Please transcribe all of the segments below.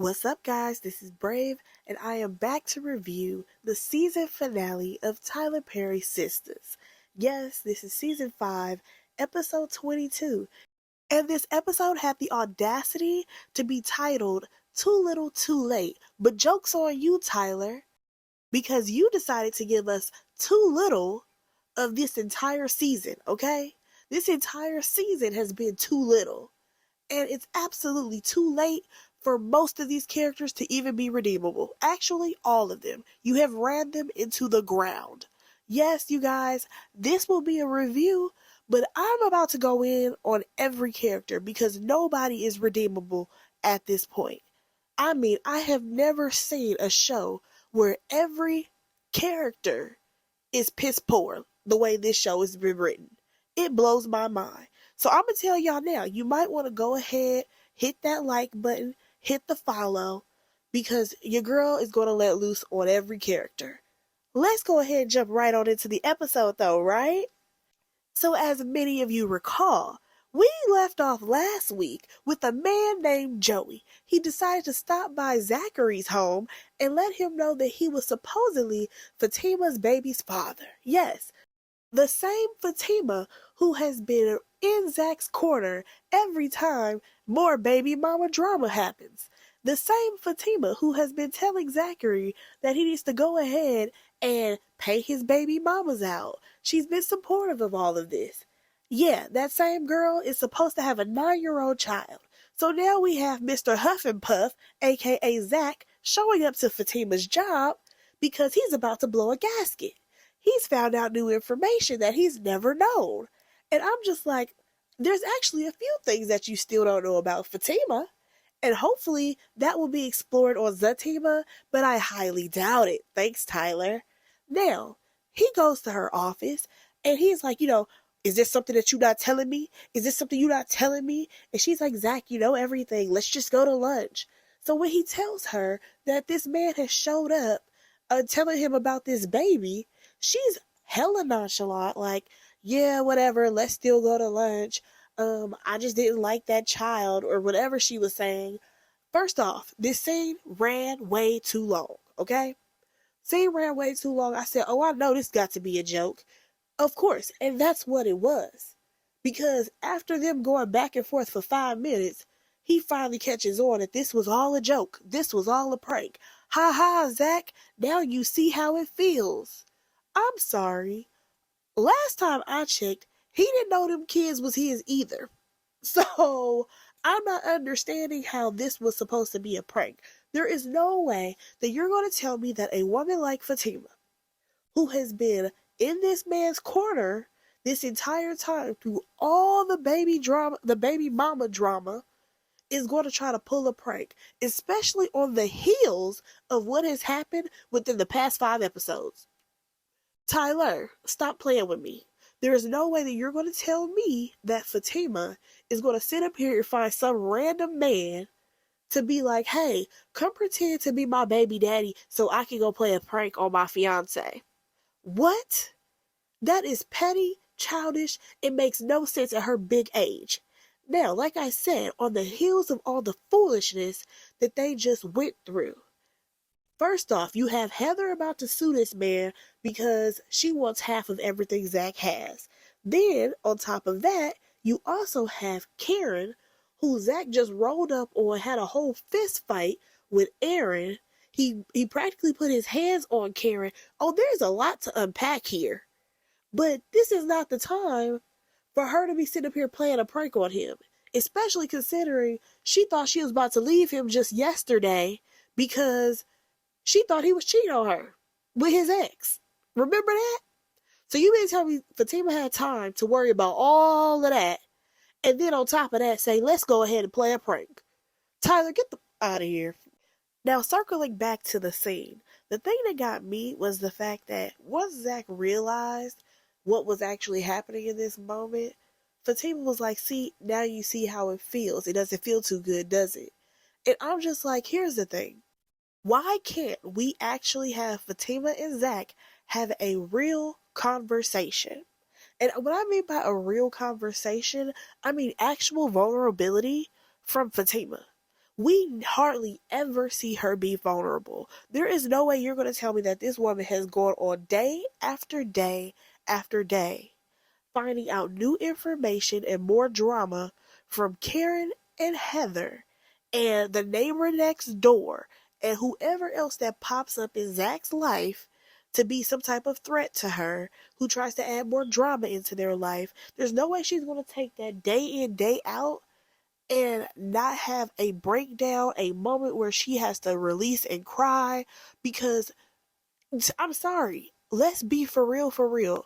What's up, guys? This is Brave, and I am back to review the season finale of Tyler Perry's Sistas. Yes, this is season 5, episode 22, and this episode had the audacity to be titled Too Little Too Late. But joke's on you, Tyler, because you decided to give us too little of this entire season, okay? This entire season has been too little. And it's absolutely too late for most of these characters to even be redeemable. Actually, all of them. You have ran them into the ground. Yes, you guys, this will be a review, but I'm about to go in on every character because nobody is redeemable at this point. I mean, I have never seen a show where every character is piss poor the way this show has been written. It blows my mind. So I'm going to tell y'all now, you might want to go ahead, hit that like button, hit the follow, because your girl is going to let loose on every character. Let's go ahead and jump right on into the episode though, right? So as many of you recall, we left off last week with a man named Joey. He decided to stop by Zachary's home and let him know that he was supposedly Fatima's baby's father. Yes, the same Fatima who has been in Zach's corner every time more baby mama drama happens. The same Fatima who has been telling Zachary that he needs to go ahead and pay his baby mamas out. She's been supportive of all of this. Yeah, that same girl is supposed to have a 9-year-old child. So now we have Mr. Huff and Puff, aka Zach, showing up to Fatima's job because he's about to blow a gasket. He's found out new information that he's never known. And I'm just like, there's actually a few things that you still don't know about Fatima. And hopefully that will be explored on Zatima, but I highly doubt it. Thanks, Tyler. Now, he goes to her office and he's like, is this something that you're not telling me? Is this something you're not telling me? And she's like, Zach, you know everything. Let's just go to lunch. So when he tells her that this man has showed up, telling him about this baby, she's hella nonchalant, like, yeah, whatever, let's still go to lunch. I just didn't like that child, or whatever she was saying. First off, this scene ran way too long, okay? Scene ran way too long. I said, oh, I know this got to be a joke. Of course, and that's what it was. Because after them going back and forth for 5 minutes, he finally catches on that this was all a joke. This was all a prank. Ha ha, Zach, now you see how it feels. I'm sorry. Last time I checked, he didn't know them kids was his either. So, I'm not understanding how this was supposed to be a prank. There is no way that you're going to tell me that a woman like Fatima, who has been in this man's corner this entire time through all the baby drama, the baby mama drama, is going to try to pull a prank, especially on the heels of what has happened within the past 5 episodes. Tyler, stop playing with me. There is no way that you're going to tell me that Fatima is going to sit up here and find some random man to be like, hey, come pretend to be my baby daddy so I can go play a prank on my fiance. What? That is petty, childish. It makes no sense at her big age. Now, like I said, on the heels of all the foolishness that they just went through. First off, you have Heather about to sue this man because she wants half of everything Zach has. Then, on top of that, you also have Karen, who Zach just rolled up on, had a whole fist fight with Aaron. He practically put his hands on Karen. Oh, there's a lot to unpack here. But this is not the time for her to be sitting up here playing a prank on him. Especially considering she thought she was about to leave him just yesterday because she thought he was cheating on her with his ex. Remember that? So you mean to tell me Fatima had time to worry about all of that, and then on top of that say, let's go ahead and play a prank. Tyler, get the out of here. Now, circling back to the scene, the thing that got me was the fact that once Zach realized what was actually happening in this moment, Fatima was like, see, now you see how it feels. It doesn't feel too good, does it? And I'm just like, here's the thing. Why can't we actually have Fatima and Zach have a real conversation? And what I mean by a real conversation, I mean actual vulnerability from Fatima. we hardly ever see her be vulnerable. There is no way you're going to tell me that this woman has gone on day after day after day, finding out new information and more drama from Karen and Heather and the neighbor next door and whoever else that pops up in Zach's life to be some type of threat to her, who tries to add more drama into their life. There's no way she's going to take that day in, day out and not have a breakdown, a moment where she has to release and cry. Because I'm sorry, let's be for real, for real.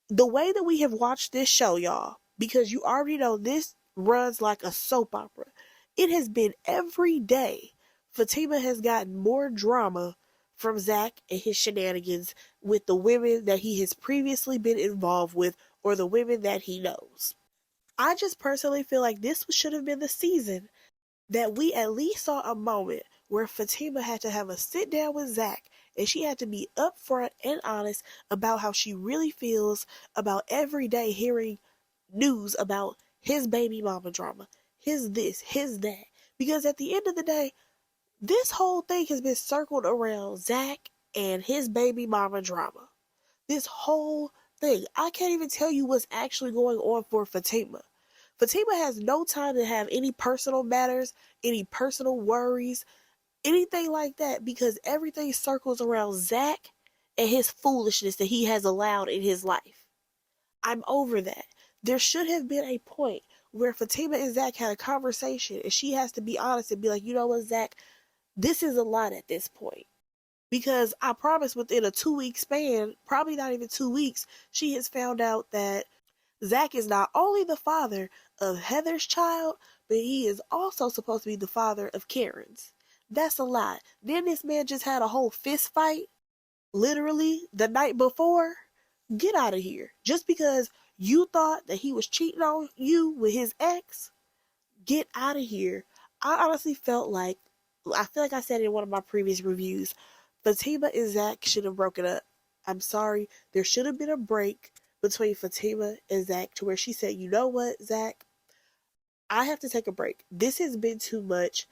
The way that we have watched this show, y'all, because you already know this runs like a soap opera. It has been every day. Fatima has gotten more drama from Zach and his shenanigans with the women that he has previously been involved with or the women that he knows. I just personally feel like this should have been the season that we at least saw a moment where Fatima had to have a sit down with Zach and she had to be upfront and honest about how she really feels about every day hearing news about his baby mama drama, his this, his that. Because at the end of the day, this whole thing has been circled around Zach and his baby mama drama. This whole thing. I can't even tell you what's actually going on for Fatima. Fatima has no time to have any personal matters, any personal worries, anything like that, because everything circles around Zach and his foolishness that he has allowed in his life. I'm over that. There should have been a point where Fatima and Zach had a conversation and she has to be honest and be like, you know what, Zach, this is a lot at this point. Because I promise within a 2-week span, probably not even 2 weeks, she has found out that Zach is not only the father of Heather's child, but he is also supposed to be the father of Karen's. That's a lot. Then this man just had a whole fist fight, literally, the night before. Get out of here. Just because you thought that he was cheating on you with his ex, get out of here. I honestly felt like, I feel like I said in one of my previous reviews, Fatima and Zach should have broken up. I'm sorry. There should have been a break between Fatima and Zach to where she said, you know what, Zach? I have to take a break. This has been too much.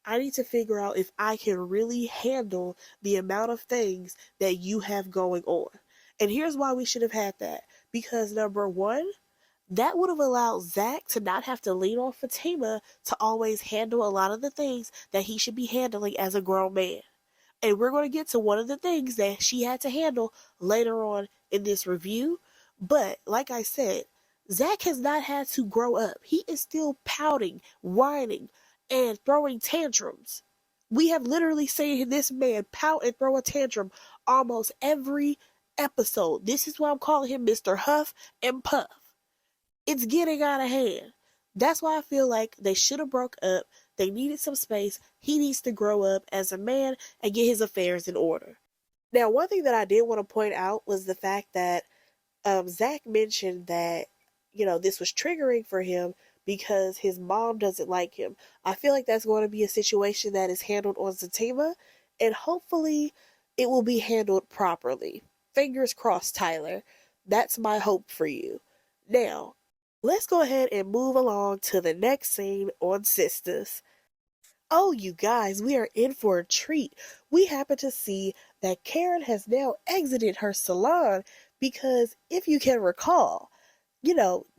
I need to figure out if I can really handle the amount of things that you have going on. And here's why we should have had that. Because number one, that would have allowed Zach to not have to lean on Fatima to always handle a lot of the things that he should be handling as a grown man. And we're going to get to one of the things that she had to handle later on in this review. But like I said, Zach has not had to grow up. He is still pouting, whining, and throwing tantrums. We have literally seen this man pout and throw a tantrum almost every episode. This is why I'm calling him Mr. Huff and Puff. It's getting out of hand. That's why I feel like they should have broke up. They needed some space. He needs to grow up as a man and get his affairs in order. Now, one thing that I did want to point out was the fact that Zach mentioned that, this was triggering for him because his mom doesn't like him. I feel like that's going to be a situation that is handled on Fatima, and hopefully it will be handled properly. Fingers crossed, Tyler. That's my hope for you. Now, let's go ahead and move along to the next scene on Sistas. Oh, you guys, we are in for a treat. We happen to see that Karen has now exited her salon because, if you can recall,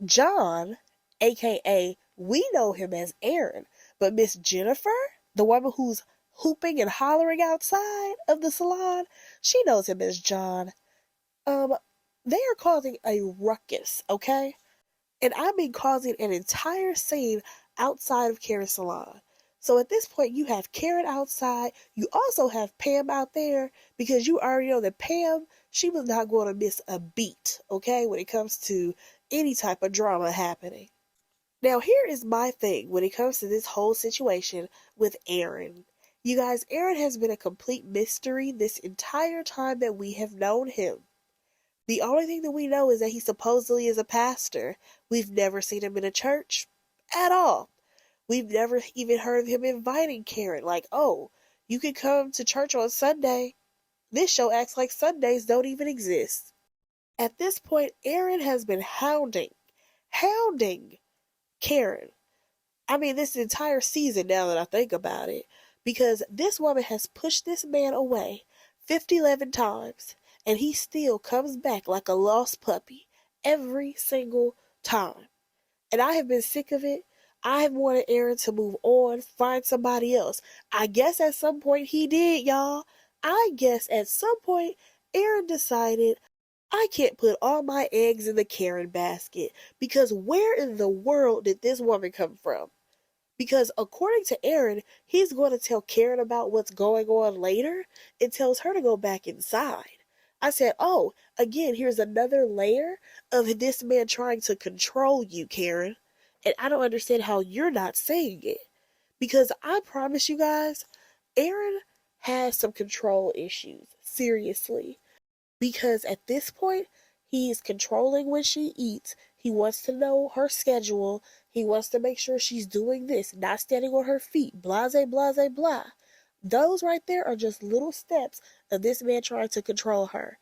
John, aka we know him as Aaron, but Miss Jennifer, the woman who's hooping and hollering outside of the salon, she knows him as John. They are causing a ruckus, okay? And I mean causing an entire scene outside of Karen's salon. So at this point, you have Karen outside. You also have Pam out there because you already know that Pam, she was not going to miss a beat, okay, when it comes to any type of drama happening. Now, here is my thing when it comes to this whole situation with Aaron. You guys, Aaron has been a complete mystery this entire time that we have known him. The only thing that we know is that he supposedly is a pastor. We've never seen him in a church at all. We've never even heard of him inviting Karen, like, oh, you can come to church on Sunday. This show acts like Sundays don't even exist. At this point, Aaron has been hounding Karen I mean, this entire season now that I think about it, because this woman has pushed this man away 50, 11 times, and he still comes back like a lost puppy every single time. And I have been sick of it. I have wanted Aaron to move on, find somebody else. I guess at some point he did, y'all. I guess at some point Aaron decided I can't put all my eggs in the Karen basket because where in the world did this woman come from? Because according to Aaron, he's going to tell Karen about what's going on later and tells her to go back inside. I said, oh, again, here's another layer of this man trying to control you, Karen. And I don't understand how you're not saying it. Because I promise you guys, Aaron has some control issues. Seriously. Because at this point, he's controlling when she eats. He wants to know her schedule. He wants to make sure she's doing this, not standing on her feet. Blase, blase, blah. Those right there are just little steps of this man trying to control her.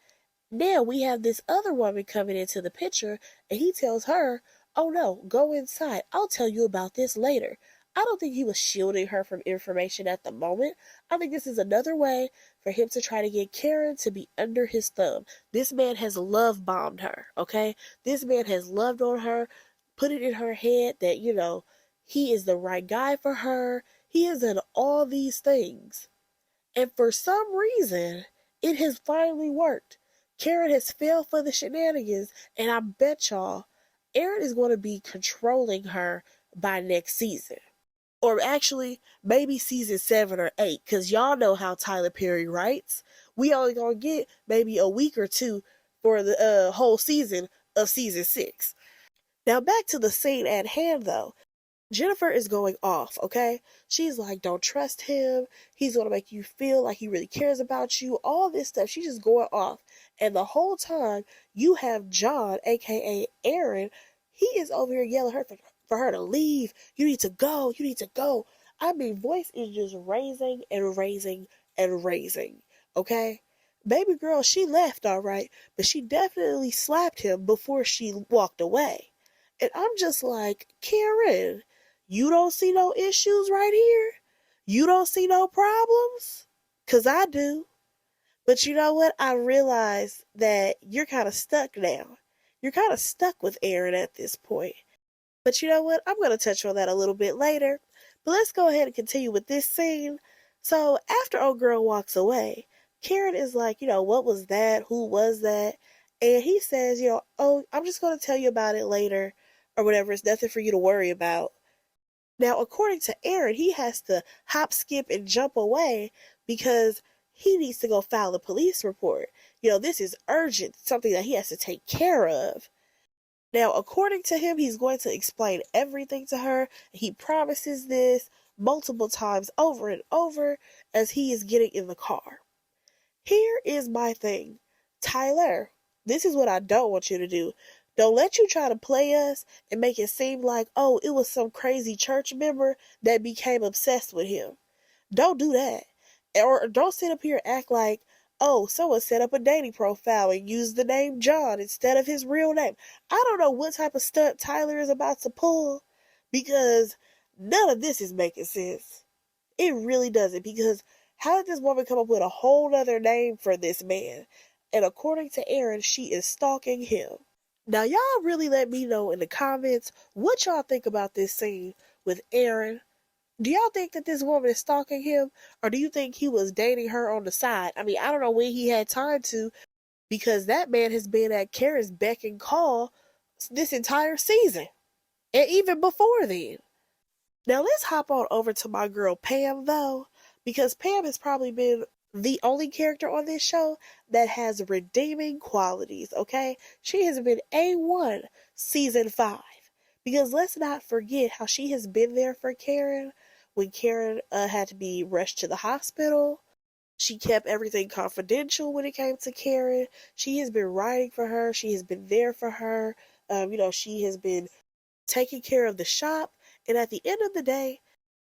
Now we have this other woman coming into the picture, and he tells her, oh no, go inside. I'll tell you about this later. I don't think he was shielding her from information at the moment. I think this is another way for him to try to get Karen to be under his thumb. This man has love bombed her, okay? This man has loved on her, put it in her head that, he is the right guy for her. He has done all these things. And for some reason, it has finally worked. Karen has failed for the shenanigans, and I bet y'all, Aaron is going to be controlling her by next season. Or actually, maybe season 7 or 8, because y'all know how Tyler Perry writes. We only gonna get maybe a week or two for the whole season of season 6. Now back to the scene at hand though. Jennifer is going off, okay? She's like, don't trust him. He's going to make you feel like he really cares about you. All this stuff. She's just going off. And the whole time, you have John, a.k.a. Aaron. He is over here yelling for her to leave. You need to go. You need to go. I mean, voice is just raising and raising and raising, okay? Baby girl, she left, all right. But she definitely slapped him before she walked away. And I'm just like, Karen, you don't see no issues right here? You don't see no problems? 'Cause I do. But you know what? I realize that you're kind of stuck now. You're kind of stuck with Aaron at this point. But you know what? I'm going to touch on that a little bit later. But let's go ahead and continue with this scene. So after old girl walks away, Karen is like, what was that? Who was that? And he says, oh, I'm just going to tell you about it later or whatever. It's nothing for you to worry about. Now, according to Aaron, he has to hop, skip, and jump away because he needs to go file a police report. This is urgent, something that he has to take care of. Now, according to him, he's going to explain everything to her. He promises this multiple times over and over as he is getting in the car. Here is my thing. Tyler, this is what I don't want you to do. Don't let you try to play us and make it seem like, oh, it was some crazy church member that became obsessed with him. Don't do that. Or don't sit up here and act like, oh, someone set up a dating profile and used the name John instead of his real name. I don't know what type of stunt Tyler is about to pull because none of this is making sense. It really doesn't, because how did this woman come up with a whole other name for this man? And according to Aaron, she is stalking him. Now, y'all really let me know in the comments what y'all think about this scene with Aaron. Do y'all think that this woman is stalking him, or do you think he was dating her on the side? I mean, I don't know when he had time to, because that man has been at Karen's beck and call this entire season, and even before then. Now, let's hop on over to my girl Pam, though, because Pam has probably been the only character on this show that has redeeming qualities, okay? She has been A1 season 5. Because let's not forget how she has been there for Karen when Karen had to be rushed to the hospital. She kept everything confidential when it came to Karen. She has been writing for her. She has been there for her. She has been taking care of the shop. And at the end of the day,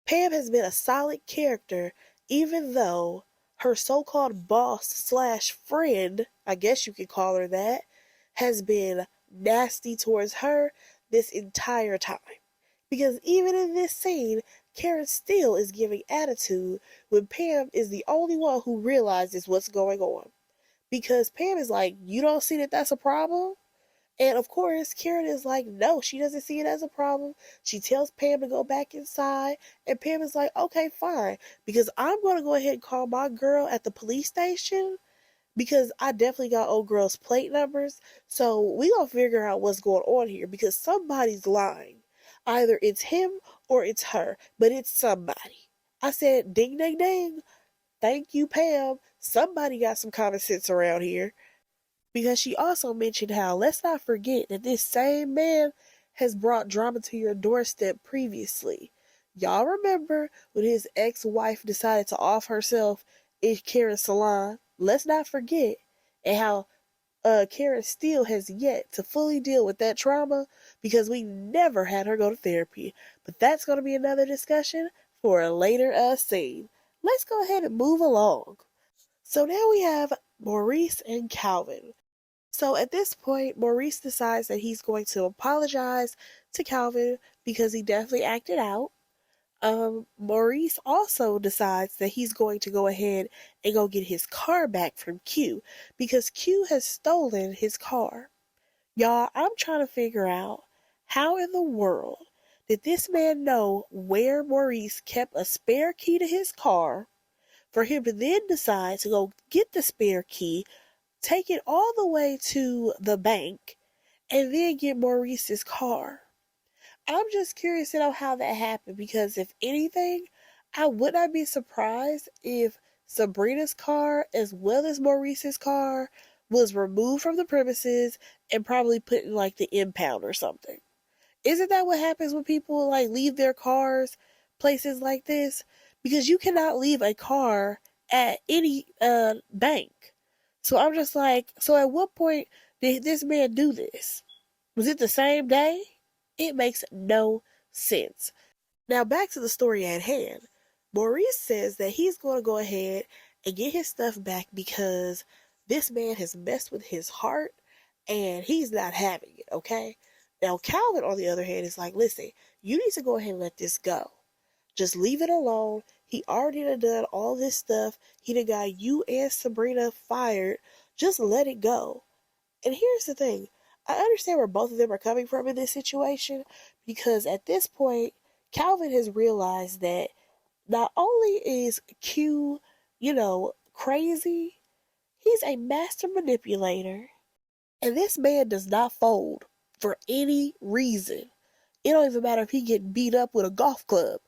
Pam has been a solid character, even though her so-called boss slash friend, I guess you could call her that, has been nasty towards her this entire time. Because even in this scene, Karen still is giving attitude when Pam is the only one who realizes what's going on. Because Pam is like, you don't see that that's a problem? And of course, Karen is like, no, she doesn't see it as a problem. She tells Pam to go back inside, and Pam is like, okay, fine, because I'm going to go ahead and call my girl at the police station because I definitely got old girl's plate numbers. So we gonna figure out what's going on here because somebody's lying. Either it's him or it's her, but it's somebody. I said, ding, ding, ding. Thank you, Pam. Somebody got some common sense around here. Because she also mentioned how, let's not forget that this same man has brought drama to your doorstep previously. Y'all remember when his ex-wife decided to off herself in Karen's salon? Let's not forget. And how Karen still has yet to fully deal with that trauma because we never had her go to therapy. But that's going to be another discussion for a later scene. Let's go ahead and move along. So now we have Maurice and Calvin. So at this point, Maurice decides that he's going to apologize to Calvin because he definitely acted out. Maurice also decides that he's going to go ahead and go get his car back from Q because Q has stolen his car. Y'all, I'm trying to figure out how in the world did this man know where Maurice kept a spare key to his car for him to then decide to go get the spare key, take it all the way to the bank, and then get Maurice's car. I'm just curious to know how that happened because if anything, I would not be surprised if Sabrina's car as well as Maurice's car was removed from the premises and probably put in like the impound or something. Isn't that what happens when people like leave their cars places like this? Because you cannot leave a car at any bank. So I'm just like, so at what point did this man do this? Was it the same day? It makes no sense. Now back to the story at hand. Maurice says that he's going to go ahead and get his stuff back because this man has messed with his heart and he's not having it, okay? Now Calvin, on the other hand, is like, listen, you need to go ahead and let this go. Just leave it alone. He already done all this stuff. He done got you and Sabrina fired. Just let it go. And here's the thing. I understand where both of them are coming from in this situation because at this point, Calvin has realized that not only is Q, crazy, he's a master manipulator. And this man does not fold for any reason. It don't even matter if he get beat up with a golf club.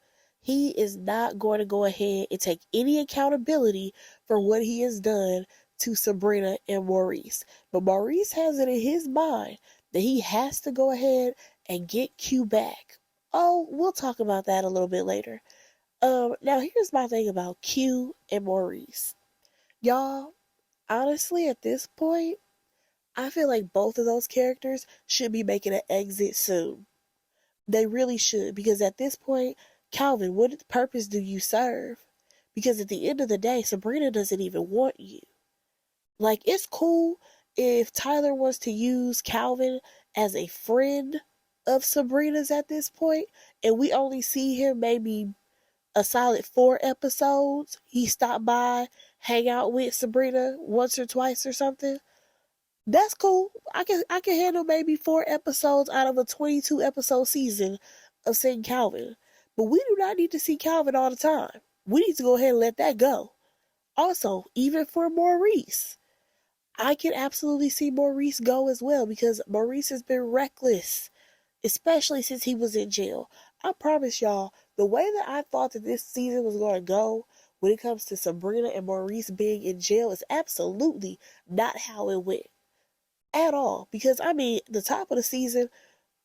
He is not going to go ahead and take any accountability for what he has done to Sabrina and Maurice. But Maurice has it in his mind that he has to go ahead and get Q back. Oh, we'll talk about that a little bit later. Now here's my thing about Q and Maurice. Y'all, honestly, at this point, I feel like both of those characters should be making an exit soon. They really should, because at this point, Calvin, what purpose do you serve? Because at the end of the day, Sabrina doesn't even want you. Like, it's cool if Tyler wants to use Calvin as a friend of Sabrina's at this point, and we only see him maybe a solid 4 episodes. He stopped by, hang out with Sabrina once or twice or something. That's cool. I can handle maybe 4 episodes out of a 22 episode season of seeing Calvin. But we do not need to see Calvin all the time. We need to go ahead and let that go. Also, even for Maurice, I can absolutely see Maurice go as well because Maurice has been reckless, especially since he was in jail. I promise y'all, the way that I thought that this season was going to go when it comes to Sabrina and Maurice being in jail is absolutely not how it went. At all. Because, I mean, the top of the season,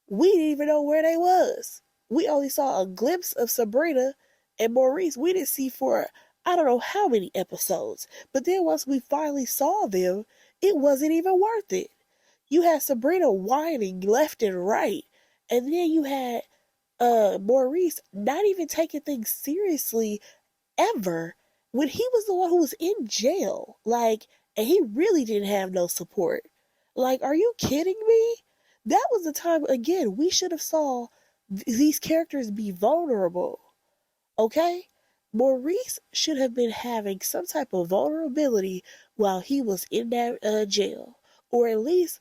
we didn't even know where they was. We only saw a glimpse of Sabrina and Maurice. We didn't see for I don't know how many episodes. But then once we finally saw them, it wasn't even worth it. You had Sabrina whining left and right. And then you had Maurice not even taking things seriously ever when he was the one who was in jail. Like, and he really didn't have no support. Like, are you kidding me? That was the time, again, we should have saw these characters be vulnerable, okay? Maurice should have been having some type of vulnerability while he was in that jail. Or at least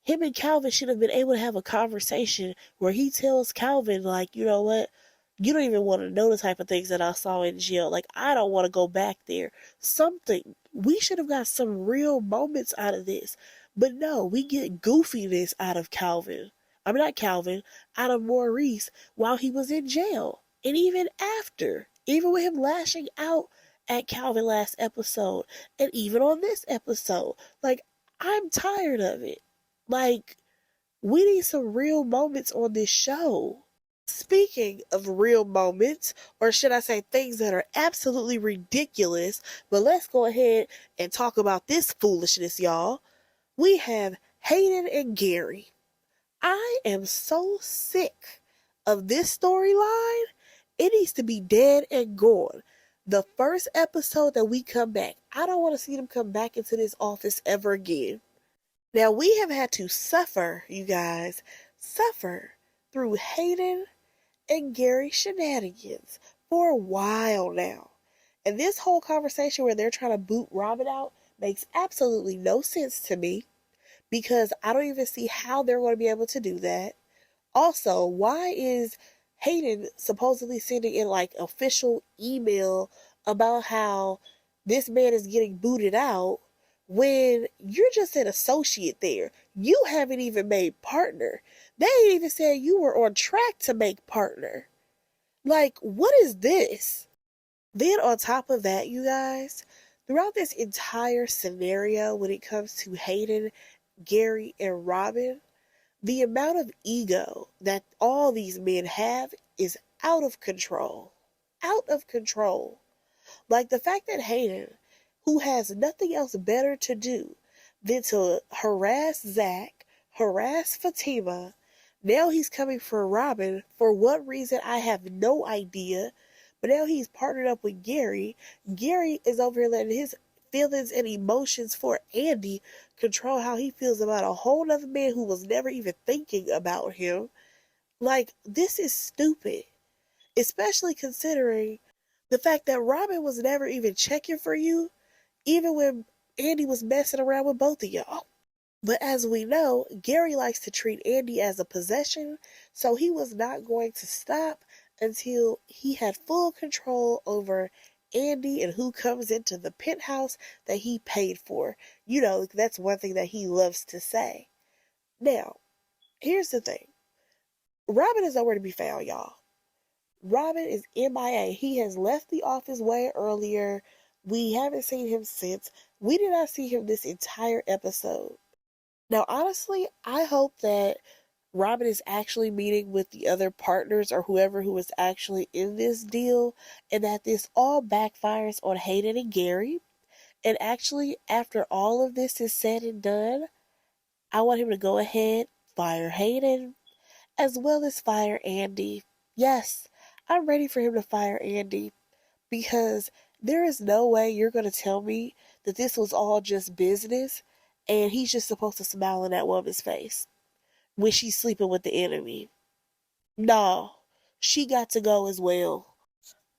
him and Calvin should have been able to have a conversation where he tells Calvin, like, you know what? You don't even want to know the type of things that I saw in jail. Like, I don't want to go back there. Something. We should have got some real moments out of this. But no, we get goofiness out of Calvin. I mean, not Calvin, out of Maurice while he was in jail. And even after. Even with him lashing out at Calvin last episode. And even on this episode. Like, I'm tired of it. Like, we need some real moments on this show. Speaking of real moments, or should I say things that are absolutely ridiculous, but let's go ahead and talk about this foolishness, y'all. We have Hayden and Gary. I am so sick of this storyline. It needs to be dead and gone. The first episode that we come back, I don't want to see them come back into this office ever again. Now, we have had to suffer, you guys, suffer through Hayden and Gary shenanigans for a while now. And this whole conversation where they're trying to boot Robin out makes absolutely no sense to me because I don't even see how they're going to be able to do that. Also, why is Hayden supposedly sending in like official email about how this man is getting booted out when you're just an associate there? You haven't even made partner. They ain't even said you were on track to make partner. Like, what is this? Then on top of that, you guys, throughout this entire scenario when it comes to Hayden, Gary, and Robin, the amount of ego that all these men have is out of control. Out of control. Like the fact that Hayden, who has nothing else better to do than to harass Zach, harass Fatima, now he's coming for Robin for what reason I have no idea. But now he's partnered up with Gary. Gary is over here letting his feelings and emotions for Andy control how he feels about a whole other man who was never even thinking about him. Like, this is stupid. Especially considering the fact that Robin was never even checking for you, even when Andy was messing around with both of y'all. But as we know, Gary likes to treat Andy as a possession, so he was not going to stop until he had full control over Andy and who comes into the penthouse that he paid for. You know, that's one thing that he loves to say. Now, here's the thing. Robin is nowhere to be found, y'all. Robin is MIA. He has left the office way earlier. We haven't seen him since. We did not see him this entire episode. Now, honestly, I hope that Robin is actually meeting with the other partners or whoever who is actually in this deal and that this all backfires on Hayden and Gary. And actually, after all of this is said and done, I want him to go ahead, fire Hayden, as well as fire Andy. Yes, I'm ready for him to fire Andy because there is no way you're going to tell me that this was all just business and he's just supposed to smile in that woman's face when she's sleeping with the enemy. No, she got to go as well.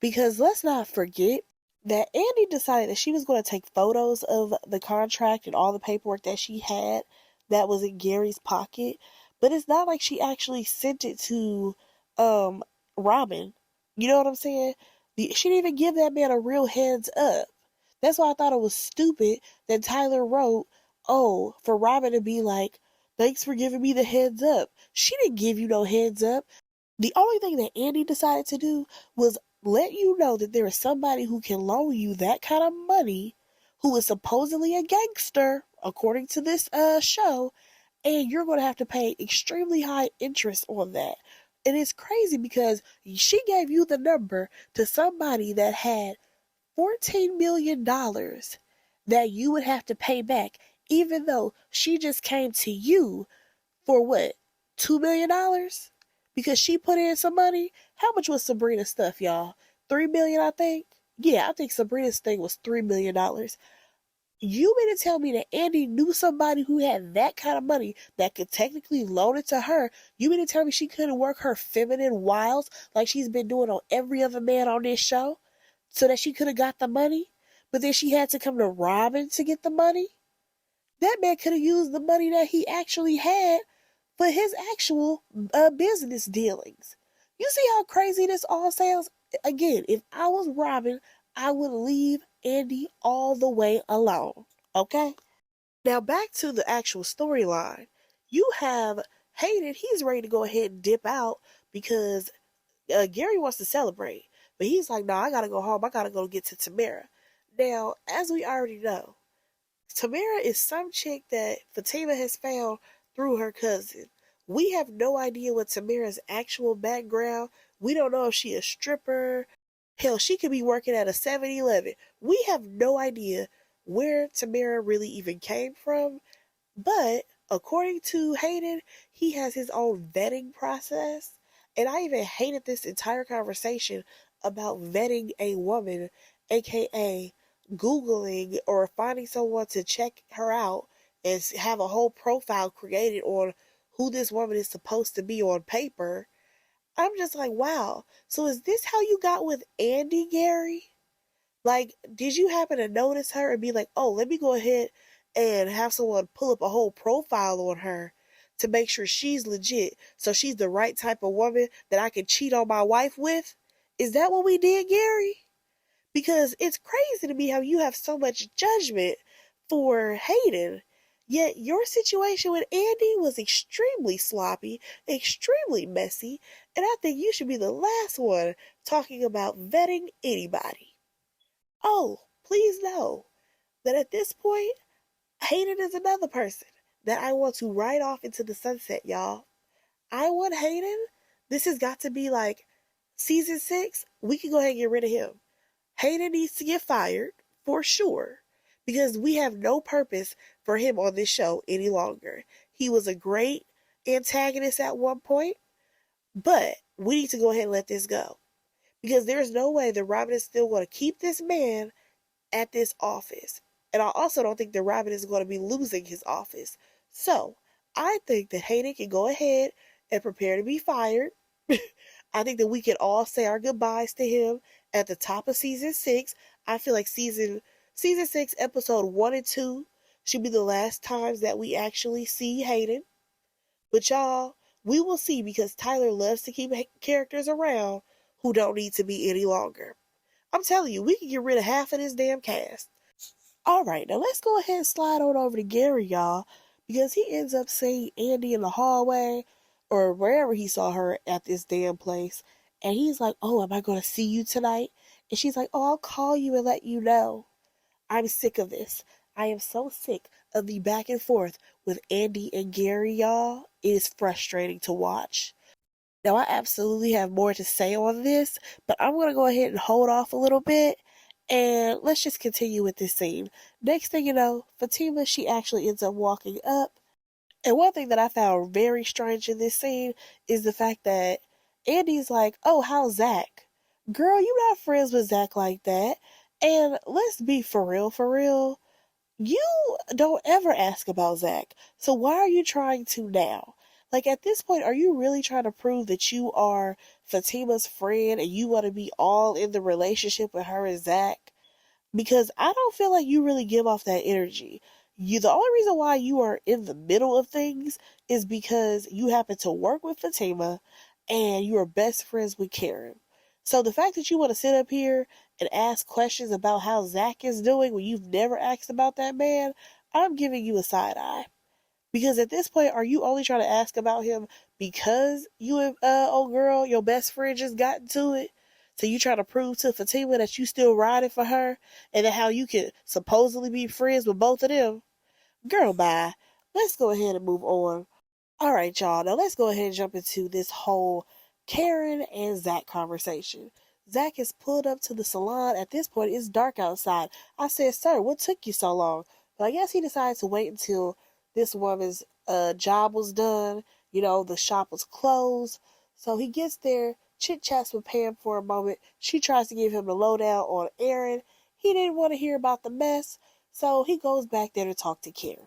Because let's not forget that Andy decided that she was going to take photos of the contract and all the paperwork that she had that was in Gary's pocket. But it's not like she actually sent it to Robin. You know what I'm saying? She didn't even give that man a real heads up. That's why I thought it was stupid that Tyler wrote, oh, for Robin to be like, thanks for giving me the heads up. She didn't give you no heads up. The only thing that Andy decided to do was let you know that there is somebody who can loan you that kind of money, who is supposedly a gangster, according to this show, and you're going to have to pay extremely high interest on that. And it's crazy because she gave you the number to somebody that had $14 million that you would have to pay back, even though she just came to you for what, $2 million? Because she put in some money. How much was Sabrina's stuff, y'all? $3 million, I think. Yeah, I think Sabrina's thing was $3 million. You mean to tell me that Andy knew somebody who had that kind of money that could technically loan it to her? You mean to tell me she couldn't work her feminine wiles like she's been doing on every other man on this show so that she could have got the money? But then she had to come to Robin to get the money? That man could have used the money that he actually had for his actual business dealings. You see how crazy this all sounds? Again, if I was Robin, I would leave Andy all the way alone. Okay? Now back to the actual storyline. You have Hayden, he's ready to go ahead and dip out because Gary wants to celebrate. But he's like, no, I gotta go home. I gotta go get to Tamara. Now, as we already know, Tamara is some chick that Fatima has found through her cousin. We have no idea what Tamara's actual background. We don't know if she a stripper. Hell, she could be working at a 7-Eleven. We have no idea where Tamara really even came from. But according to Hayden, he has his own vetting process. And I even hated this entire conversation about vetting a woman, aka Googling or finding someone to check her out and have a whole profile created on who this woman is supposed to be on paper. I'm just like, wow. So is this how you got with Andy, Gary? Like, did you happen to notice her and be like, oh, let me go ahead and have someone pull up a whole profile on her to make sure she's legit, so she's the right type of woman that I can cheat on my wife with? Is that what we did, Gary? Because it's crazy to me how you have so much judgment for Hayden. Yet your situation with Andy was extremely sloppy, extremely messy, and I think you should be the last one talking about vetting anybody. Oh, please know that at this point, Hayden is another person that I want to ride off into the sunset, y'all. I want Hayden. This has got to be like season 6. We can go ahead and get rid of him. Hayden needs to get fired for sure because we have no purpose for him on this show any longer. He was a great antagonist at one point, but we need to go ahead and let this go because there's no way that Robin is still going to keep this man at this office. And I also don't think that Robin is going to be losing his office. So I think that Hayden can go ahead and prepare to be fired. I think that we can all say our goodbyes to him at the top of season 6. I feel like season 6, episode 1 and 2 should be the last times that we actually see Hayden. But y'all, we will see because Tyler loves to keep characters around who don't need to be any longer. I'm telling you, we can get rid of half of this damn cast. All right, now let's go ahead and slide on over to Gary, y'all, because he ends up seeing Andy in the hallway or wherever he saw her at this damn place. And he's like, oh, am I going to see you tonight? And she's like, oh, I'll call you and let you know. I'm sick of this. I am so sick of the back and forth with Andy and Gary, y'all. It is frustrating to watch. Now, I absolutely have more to say on this, but I'm going to go ahead and hold off a little bit and let's just continue with this scene. Next thing you know, Fatima, she actually ends up walking up. And one thing that I found very strange in this scene is the fact that Andy's like, oh, how's Zach? Girl, you not friends with Zach like that. And let's be for real, for real. You don't ever ask about Zach. So why are you trying to now? Like at this point, are you really trying to prove that you are Fatima's friend and you want to be all in the relationship with her and Zach? Because I don't feel like you really give off that energy. The only reason why you are in the middle of things is because you happen to work with Fatima and you are best friends with Karen. So the fact that you want to sit up here and ask questions about how Zach is doing when you've never asked about that man, I'm giving you a side eye. Because at this point, are you only trying to ask about him because you and old girl, your best friend, just got into it? So you trying to prove to Fatima that you still riding for her and that how you can supposedly be friends with both of them? Girl, bye. Let's go ahead and move on. All right, y'all. Now let's go ahead and jump into this whole Karen and Zach conversation. Zach is pulled up to the salon. At this point, it's dark outside. I said, sir, what took you so long? But I guess he decided to wait until this woman's job was done. You know, the shop was closed. So he gets there, chit chats with Pam for a moment. She tries to give him the lowdown on Aaron. He didn't want to hear about the mess. So he goes back there to talk to Karen.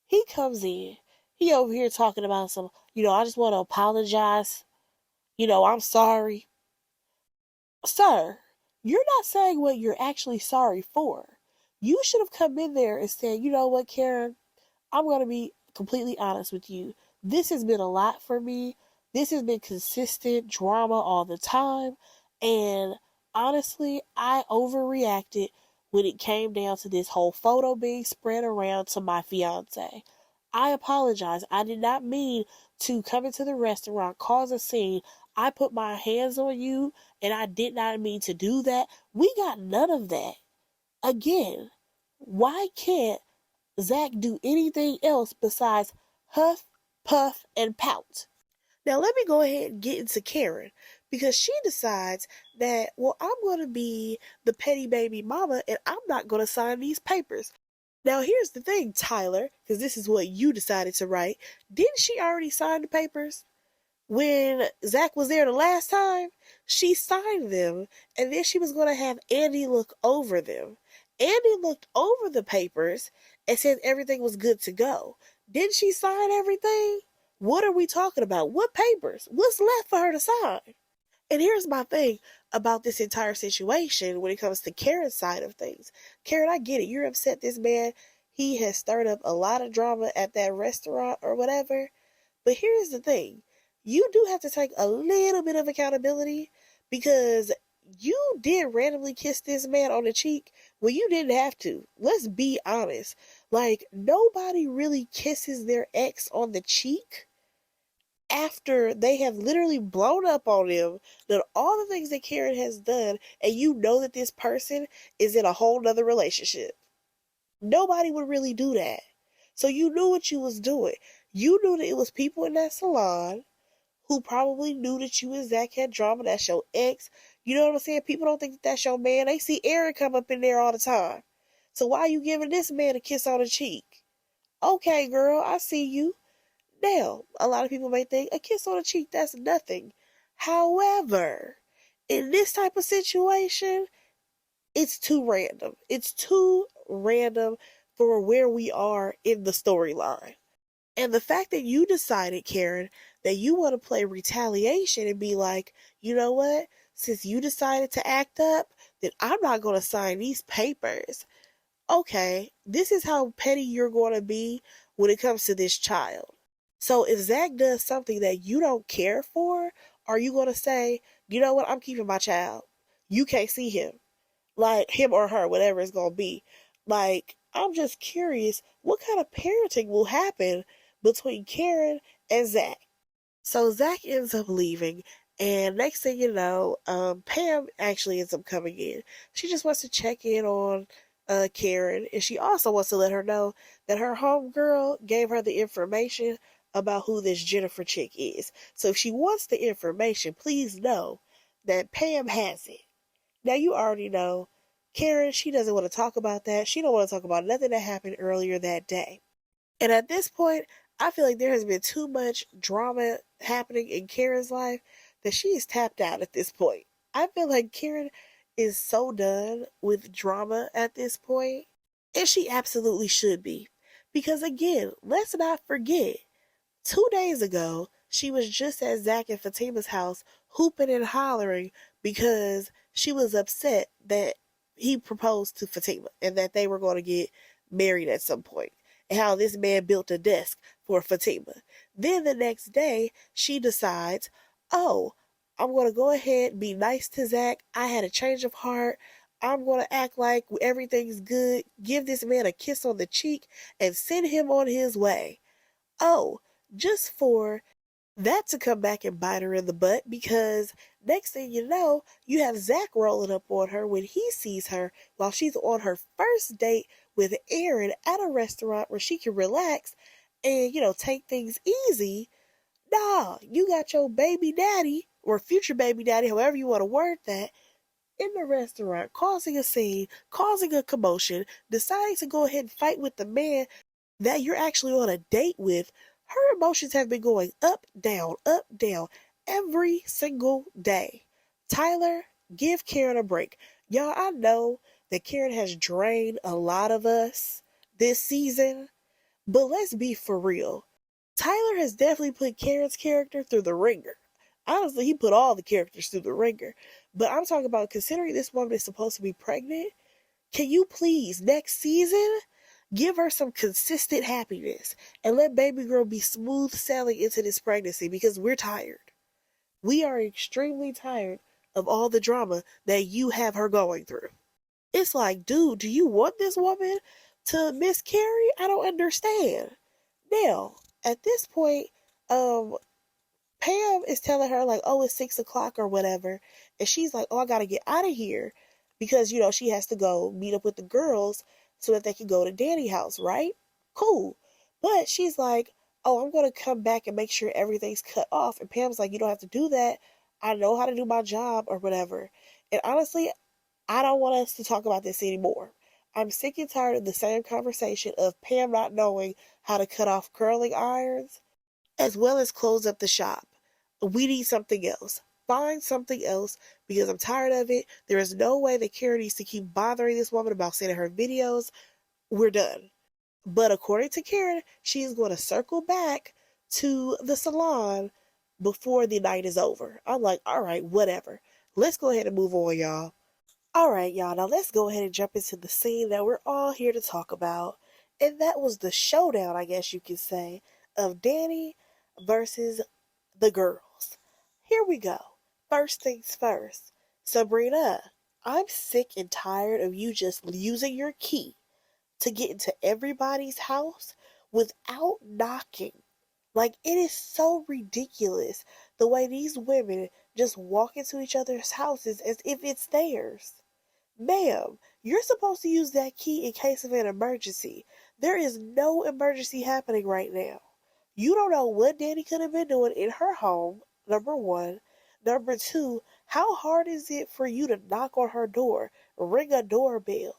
He comes in. He over here talking about some, I just want to apologize. I'm sorry. Sir, you're not saying what you're actually sorry for. You should have come in there and said, you know what, Karen, I'm going to be completely honest with you. This has been a lot for me. This has been consistent drama all the time. And honestly, I overreacted when it came down to this whole photo being spread around to my fiance. I apologize. I did not mean to come into the restaurant, cause a scene. I put my hands on you, and I did not mean to do that. We got none of that. Again, why can't Zach do anything else besides huff, puff, and pout? Now, let me go ahead and get into Karen because she decides that, well, I'm going to be the petty baby mama and I'm not going to sign these papers. Now, here's the thing, Tyler, because this is what you decided to write. Didn't she already sign the papers? When Zach was there the last time, she signed them and then she was going to have Andy look over them. Andy looked over the papers and said everything was good to go. Didn't she sign everything? What are we talking about? What papers? What's left for her to sign? And here's my thing about this entire situation when it comes to Karen's side of things. Karen, I get it. You're upset this man, he has stirred up a lot of drama at that restaurant or whatever. But here's the thing. You do have to take a little bit of accountability because you did randomly kiss this man on the cheek when you didn't have to. Let's be honest. Like, nobody really kisses their ex on the cheek after they have literally blown up on them, done all the things that Karen has done, and you know that this person is in a whole nother relationship. Nobody would really do that. So you knew what you was doing. You knew that it was people in that salon who probably knew that you and Zach had drama. That's your ex. You know what I'm saying? People don't think that that's your man. They see Aaron come up in there all the time. So why are you giving this man a kiss on the cheek? Okay, girl, I see you. Now, a lot of people may think a kiss on the cheek, that's nothing. However, in this type of situation, it's too random. It's too random for where we are in the storyline. And the fact that you decided, Karen, that you want to play retaliation and be like, you know what? Since you decided to act up, then I'm not going to sign these papers. Okay, this is how petty you're going to be when it comes to this child. So if Zach does something that you don't care for, are you going to say, you know what? I'm keeping my child. You can't see him. Like, him or her, whatever it's going to be. Like, I'm just curious, what kind of parenting will happen between Karen and Zach? So Zach ends up leaving, and next thing you know, Pam actually ends up coming in. She just wants to check in on Karen, and she also wants to let her know that her homegirl gave her the information about who this Jennifer chick is. So if she wants the information, please know that Pam has it. Now you already know Karen, she doesn't want to talk about that. She don't want to talk about nothing that happened earlier that day. And at this point, I feel like there has been too much drama happening in Karen's life that she is tapped out at this point. I feel like Karen is so done with drama at this point, and she absolutely should be. Because again, let's not forget, 2 days ago, she was just at Zach and Fatima's house hooping and hollering because she was upset that he proposed to Fatima and that they were going to get married at some point, and how this man built a desk for Fatima. Then the next day, she decides, oh, I'm going to go ahead and be nice to Zach. I had a change of heart. I'm going to act like everything's good, give this man a kiss on the cheek, and send him on his way. Oh, just for that to come back and bite her in the butt, because next thing you know, you have Zach rolling up on her when he sees her while she's on her first date with Aaron at a restaurant where she can relax and, take things easy. Nah, you got your baby daddy or future baby daddy, however you want to word that, in the restaurant, causing a scene, causing a commotion, deciding to go ahead and fight with the man that you're actually on a date with. Her emotions have been going up, down, every single day. Tyler, give Karen a break. Y'all, I know that Karen has drained a lot of us this season. But let's be for real. Tyler has definitely put Karen's character through the ringer. Honestly, he put all the characters through the ringer. But I'm talking about considering this woman is supposed to be pregnant. Can you please, next season, give her some consistent happiness and let baby girl be smooth sailing into this pregnancy because we're tired. We are extremely tired of all the drama that you have her going through. It's like, dude, do you want this woman to miscarry? I don't understand. Now, at this point, um, Pam is telling her like, oh, it's 6 o'clock or whatever, and she's like, oh, I gotta get out of here because she has to go meet up with the girls so that they can go to Dani's house, right? Cool, but she's like, oh, I'm gonna come back and make sure everything's cut off, and Pam's like, you don't have to do that. I know how to do my job or whatever. And honestly, I don't want us to talk about this anymore. I'm sick and tired of the same conversation of Pam not knowing how to cut off curling irons as well as close up the shop. We need something else. Find something else because I'm tired of it. There is no way that Karen needs to keep bothering this woman about sending her videos. We're done. But according to Karen, she is going to circle back to the salon before the night is over. I'm like, all right, whatever. Let's go ahead and move on, y'all. All right, y'all. Now let's go ahead and jump into the scene that we're all here to talk about. And that was the showdown, I guess you could say, of Dani versus the girls. Here we go. First things first. Sabrina, I'm sick and tired of you just using your key to get into everybody's house without knocking. Like, it is so ridiculous the way these women just walk into each other's houses as if it's theirs. Ma'am, you're supposed to use that key in case of an emergency. There is no emergency happening right now. You don't know what Dani could have been doing in her home, number one. Number two, how hard is it for you to knock on her door, ring a doorbell?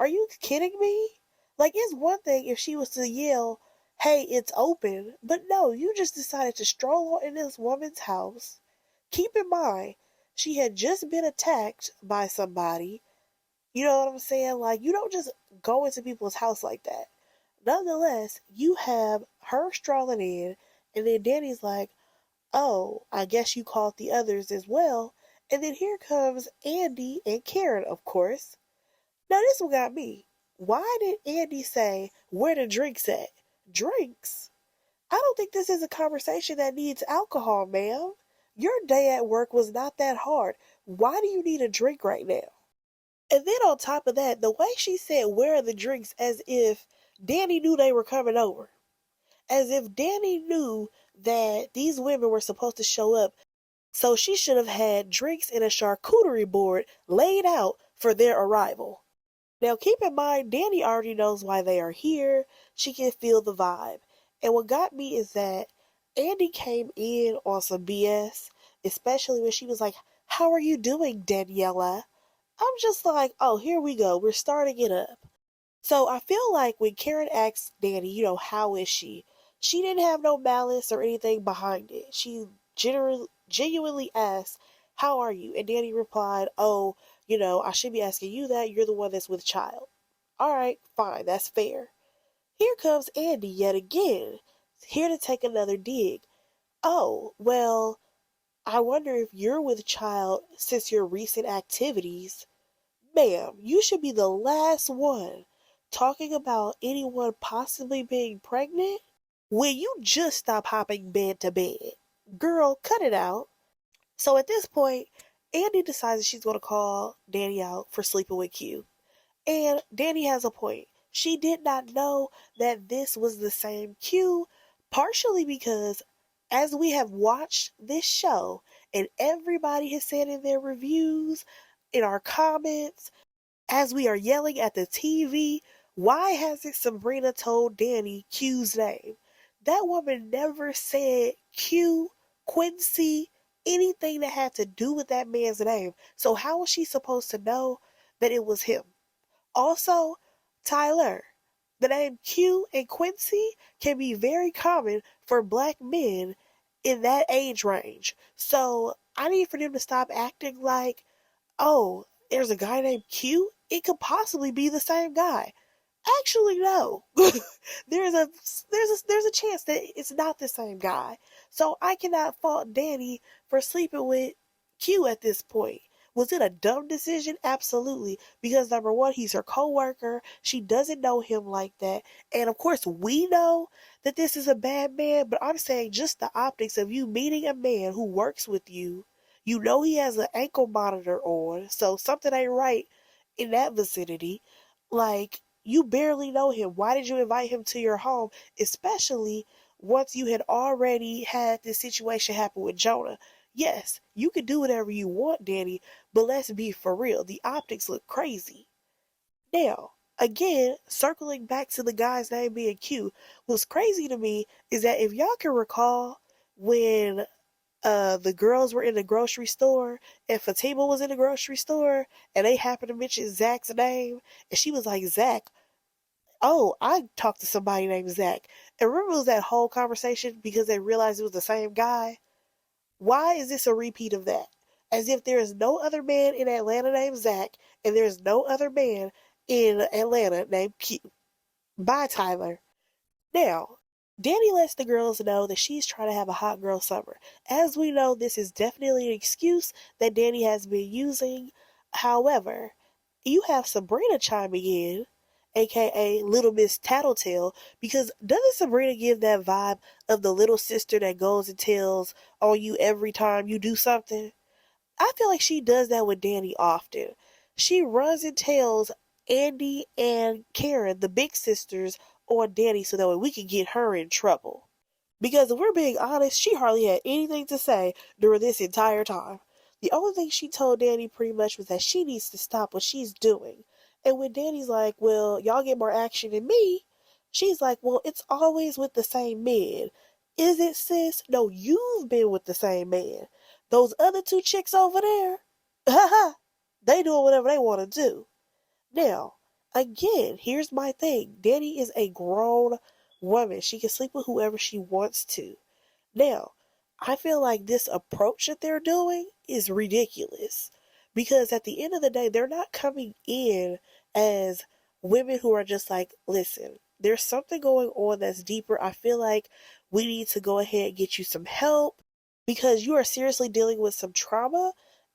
Are you kidding me? Like, it's one thing if she was to yell, hey, it's open, but no, you just decided to stroll in this woman's house. Keep in mind, she had just been attacked by somebody. You know what I'm saying? Like, you don't just go into people's house like that. Nonetheless, you have her strolling in, and then Dani's like, oh, I guess you called the others as well. And then here comes Andy and Karen, of course. Now, this one got me. Why did Andy say, where the drinks at? Drinks? I don't think this is a conversation that needs alcohol, ma'am. Your day at work was not that hard. Why do you need a drink right now? And then on top of that, the way she said, where are the drinks, as if Dani knew they were coming over. As if Dani knew that these women were supposed to show up. So she should have had drinks and a charcuterie board laid out for their arrival. Now keep in mind, Dani already knows why they are here. She can feel the vibe. And what got me is that Andy came in on some BS, especially when she was like, how are you doing, Daniela? I'm just like, oh, here we go. We're starting it up. So I feel like when Karen asked Dani, how is she? She didn't have no malice or anything behind it. She genuinely asked, how are you? And Dani replied, oh, I should be asking you that. You're the one that's with child. All right, fine. That's fair. Here comes Andy yet again, here to take another dig. Oh, well, I wonder if you're with child since your recent activities. Ma'am, you should be the last one talking about anyone possibly being pregnant when you just stop hopping bed to bed. Girl, cut it out. So at this point, Andy decides she's going to call Dani out for sleeping with Q. And Dani has a point. She did not know that this was the same Q, partially because as we have watched this show, and everybody has said in their reviews, in our comments, as we are yelling at the TV, why hasn't Sabrina told Dani Q's name? That woman never said Q, Quincy, anything that had to do with that man's name. So how was she supposed to know that it was him? Also, Tyler, the name Q and Quincy can be very common for black men in that age range. So I need for them to stop acting like, oh, there's a guy named Q it could possibly be the same guy. Actually, no. There's a chance that it's not the same guy. So I cannot fault Dani for sleeping with Q at this point. Was it a dumb decision? Absolutely. Because number one, he's her coworker. She doesn't know him like that. And of course, we know that this is a bad man, but I'm saying just the optics of you meeting a man who works with you. You know he has an ankle monitor on, so something ain't right in that vicinity. Like, you barely know him. Why did you invite him to your home, especially once you had already had this situation happen with Jonah? Yes, you can do whatever you want, Dani, but let's be for real. The optics look crazy. Now, again, circling back to the guy's name being Q, what's crazy to me is that if y'all can recall when the girls were in the grocery store and Fatima was in the grocery store and they happened to mention Zach's name and she was like, Zach, oh, I talked to somebody named Zach. And remember it was that whole conversation because they realized it was the same guy? Why is this a repeat of that? As if there is no other man in Atlanta named Zach and there is no other man in Atlanta named Q. Bye, Tyler. Now, Dani lets the girls know that she's trying to have a hot girl summer. As we know, this is definitely an excuse that Dani has been using. However, you have Sabrina chiming in, aka Little Miss Tattletale, because doesn't Sabrina give that vibe of the little sister that goes and tells on you every time you do something? I feel like she does that with Dani often. She runs and tells Andy and Karen, the big sisters, on Dani so that way we can get her in trouble. Because if we're being honest, she hardly had anything to say during this entire time. The only thing she told Dani pretty much was that she needs to stop what she's doing. And when Dani's like, well, y'all get more action than me, she's like, well, it's always with the same men. Is it, sis? No, you've been with the same man. Those other two chicks over there, they doing whatever they want to do. Now, again, here's my thing. Dani is a grown woman. She can sleep with whoever she wants to. Now, I feel like this approach that they're doing is ridiculous. Because at the end of the day, they're not coming in as women who are just like, listen, there's something going on that's deeper. I feel like we need to go ahead and get you some help because you are seriously dealing with some trauma,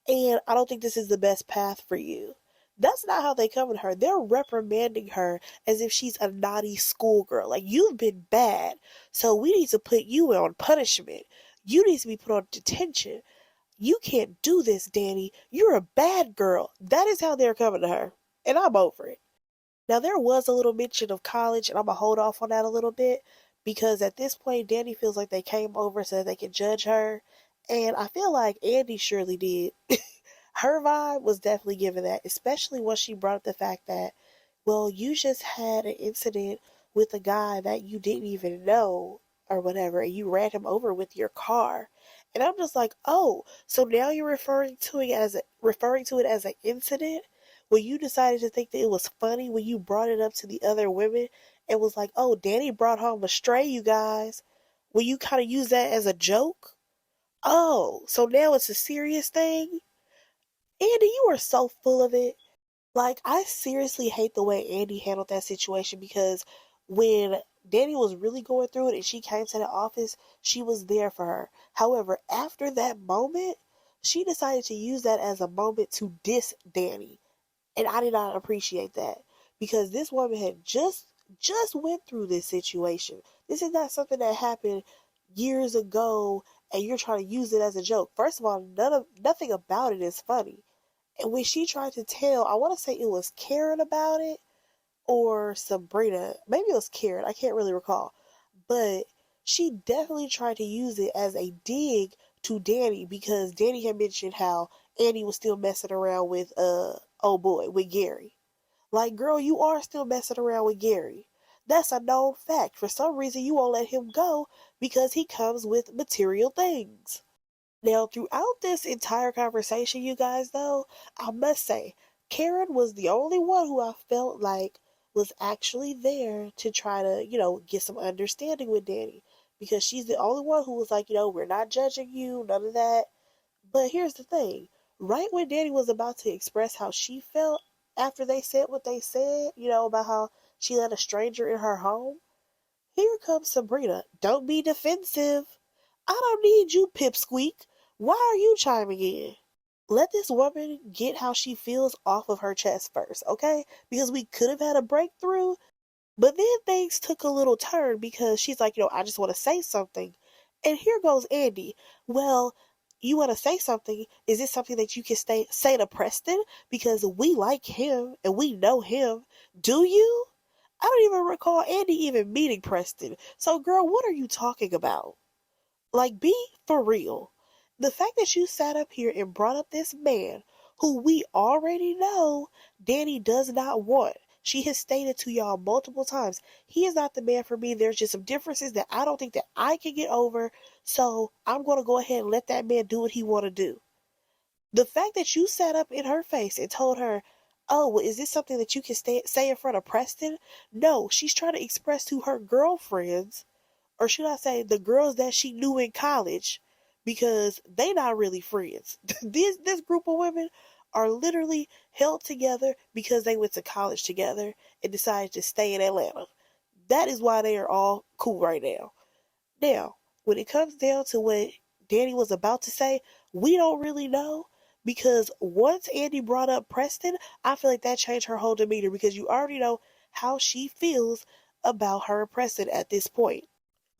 and I don't think this is the best path for you. That's not how they come at her. They're reprimanding her as if she's a naughty schoolgirl. Like, you've been bad, so we need to put you on punishment. You need to be put on detention. You can't do this, Dani. You're a bad girl. That is how they're coming to her. And I'm over it. Now, there was a little mention of college, and I'm going to hold off on that a little bit because at this point, Dani feels like they came over so that they could judge her. And I feel like Andy surely did. Her vibe was definitely given that, especially when she brought up the fact that, well, you just had an incident with a guy that you didn't even know or whatever, and you ran him over with your car. And I'm just like, oh, so now you're referring to it as an incident when you decided to think that it was funny when you brought it up to the other women and was like, oh, Dani brought home a stray, you guys. Will you kind of use that as a joke? Oh, so now it's a serious thing? Andy, you are so full of it. Like, I seriously hate the way Andy handled that situation because when Dani was really going through it and she came to the office, she was there for her. However, after that moment, she decided to use that as a moment to diss Dani. And I did not appreciate that because this woman had just went through this situation. This is not something that happened years ago and you're trying to use it as a joke. First of all, nothing about it is funny. And when she tried to tell, I want to say it was Karen about it or Sabrina. Maybe it was Karen. I can't really recall. But she definitely tried to use it as a dig to Dani because Dani had mentioned how Andy was still messing around with oh boy, with Gary. Like, girl, you are still messing around with Gary. That's a known fact. For some reason you won't let him go because he comes with material things. Now, throughout this entire conversation, you guys, though, I must say, Karen was the only one who I felt like was actually there to try to, get some understanding with Dani. Because she's the only one who was like, we're not judging you, none of that. But here's the thing. Right when Dani was about to express how she felt, after they said what they said, about how she let a stranger in her home. Here comes Sabrina. Don't be defensive. I don't need you, pipsqueak. Why are you chiming in? Let this woman get how she feels off of her chest first, okay? Because we could have had a breakthrough, but then things took a little turn because she's like, I just want to say something. And here goes Andy. Well, you want to say something? Is this something that you can say to Preston? Because we like him and we know him. Do you? I don't even recall Andy even meeting Preston. So, girl, what are you talking about? Like, be for real. The fact that you sat up here and brought up this man who we already know Dani does not want. She has stated to y'all multiple times, he is not the man for me. There's just some differences that I don't think that I can get over. So I'm going to go ahead and let that man do what he want to do. The fact that you sat up in her face and told her, oh, well, is this something that you can say in front of Preston? No, she's trying to express to her girlfriends, or should I say the girls that she knew in college, because they not really friends. This group of women are literally held together because they went to college together and decided to stay in Atlanta. That is why they are all cool right now. Now, when it comes down to what Dani was about to say, we don't really know, because once Andy brought up Preston, I feel like that changed her whole demeanor, because you already know how she feels about her and Preston at this point.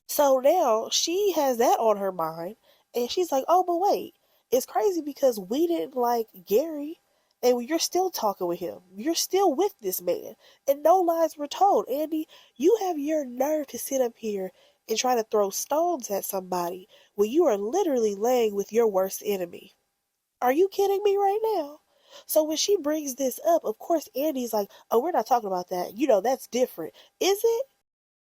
So now she has that on her mind, and she's like, oh, but wait, it's crazy because we didn't like Gary, and you're still talking with him. You're still with this man, and no lies were told. Andy, you have your nerve to sit up here and try to throw stones at somebody when you are literally laying with your worst enemy. Are you kidding me right now? So when she brings this up, of course, Andy's like, oh, we're not talking about that. That's different. Is it?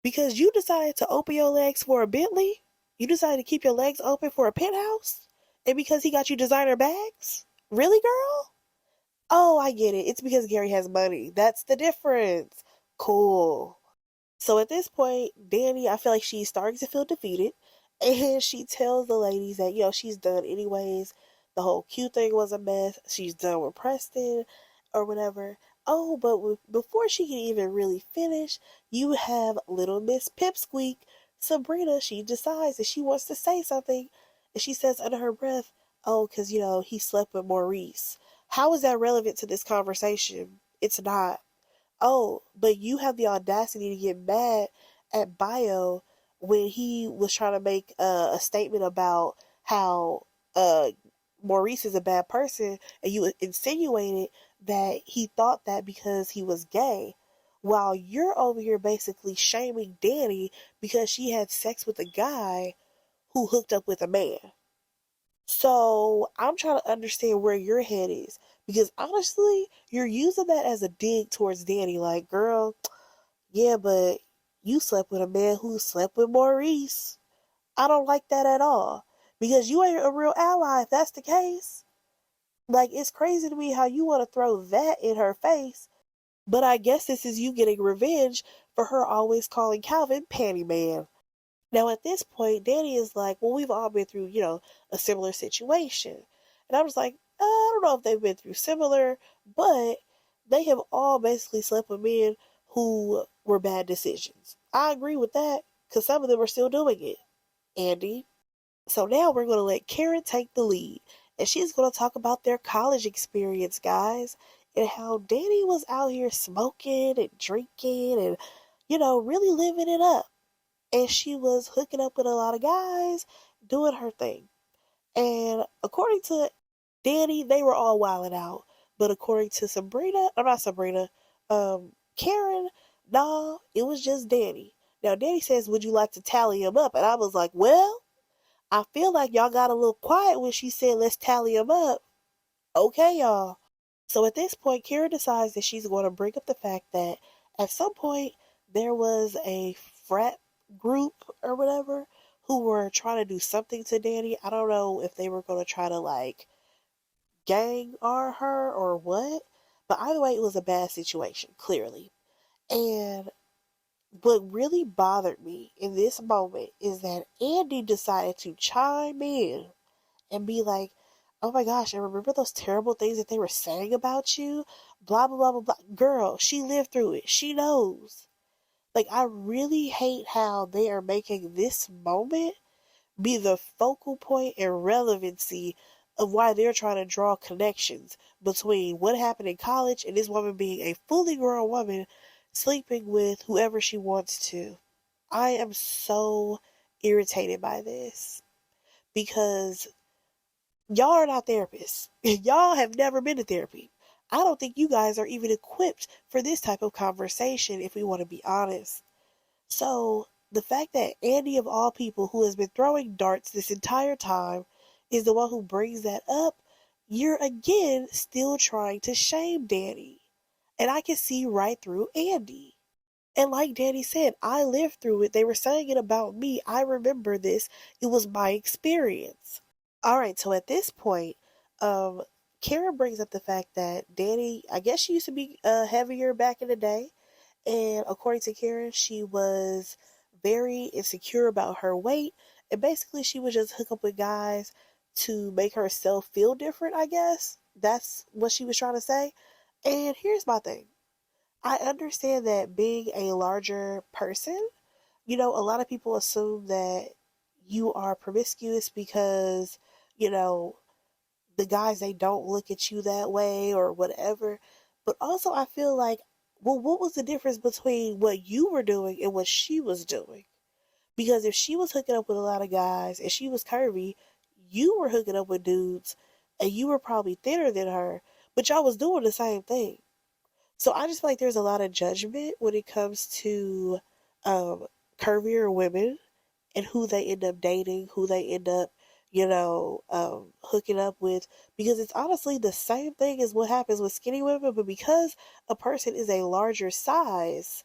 Because you decided to open your legs for a Bentley? You decided to keep your legs open for a penthouse? And because he got you designer bags? Really, girl? Oh, I get it. It's because Gary has money. That's the difference. Cool. So at this point, Dani, I feel like she's starting to feel defeated. And she tells the ladies that, she's done anyways. The whole Q thing was a mess. She's done with Preston or whatever. Oh, but before she can even really finish, you have little Miss Pipsqueak, Sabrina. She decides that she wants to say something. And she says under her breath, oh, because, he slept with Maurice. How is that relevant to this conversation? It's not. Oh, but you have the audacity to get mad at Bio when he was trying to make a statement about how uh, Maurice is a bad person, and you insinuated that he thought that because he was gay, while you're over here basically shaming Dani because she had sex with a guy who hooked up with a man. So I'm trying to understand where your head is, because honestly, you're using that as a dig towards Dani. Like, girl, yeah, but you slept with a man who slept with Maurice. I don't like that at all, because you ain't a real ally if that's the case. Like, it's crazy to me how you want to throw that in her face, but I guess this is you getting revenge for her always calling Calvin Panty Man. Now, at this point, Dani is like, well, we've all been through, a similar situation. And I was like, I don't know if they've been through similar, but they have all basically slept with men who were bad decisions. I agree with that, because some of them are still doing it, Andy. So now we're going to let Karen take the lead. And she's going to talk about their college experience, guys, and how Dani was out here smoking and drinking and, really living it up, and she was hooking up with a lot of guys, doing her thing. And according to Dani, they were all wilding out. But according to Sabrina, I'm not Sabrina, Karen, nah, it was just Dani. Now, Dani says, would you like to tally them up? And I was like, well, I feel like y'all got a little quiet when she said, let's tally them up. Okay, y'all. So at this point, Kira decides that she's going to bring up the fact that at some point there was a frat group or whatever who were trying to do something to Dani. I don't know if they were going to try to like gang her or what, but either way, it was a bad situation, clearly. And what really bothered me in this moment is that Andy decided to chime in and be like, oh my gosh, and remember those terrible things that they were saying about you? Blah, blah, blah, blah, blah. Girl, she lived through it. She knows. Like, I really hate how they are making this moment be the focal point and relevancy of why they're trying to draw connections between what happened in college and this woman being a fully grown woman sleeping with whoever she wants to. I am so irritated by this because y'all are not therapists. Y'all have never been to therapy. I don't think you guys are even equipped for this type of conversation if we want to be honest. So, the fact that Andy, of all people, who has been throwing darts this entire time, is the one who brings that up, you're again still trying to shame Dani. And I can see right through Andy. And like Dani said, I lived through it. They were saying it about me. I remember this. It was my experience. All right, so at this point, um, Karen brings up the fact that Dani, I guess she used to be heavier back in the day. And according to Karen, she was very insecure about her weight. And basically, she would just hook up with guys to make herself feel different, I guess. That's what she was trying to say. And here's my thing, I understand that being a larger person, a lot of people assume that you are promiscuous because, you know, the guys, they don't look at you that way or whatever. But also, I feel like, well, what was the difference between what you were doing and what she was doing? Because if she was hooking up with a lot of guys and she was curvy, you were hooking up with dudes and you were probably thinner than her, but y'all was doing the same thing. So I just feel like there's a lot of judgment when it comes to um, curvier women and who they end up dating, who they end up, hooking up with, because it's honestly the same thing as what happens with skinny women, but because a person is a larger size,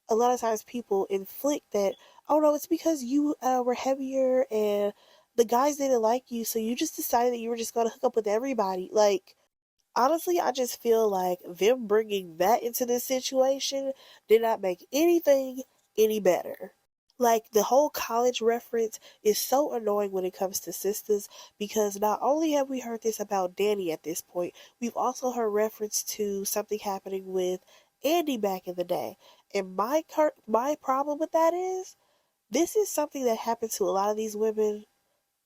a lot of times people inflict that, oh no, it's because you were heavier and the guys didn't like you, so you just decided that you were just going to hook up with everybody. Like, honestly, I just feel like them bringing that into this situation did not make anything any better. Like, the whole college reference is so annoying when it comes to sisters because not only have we heard this about Dani at this point, we've also heard reference to something happening with Andy back in the day. And my problem with that is this is something that happened to a lot of these women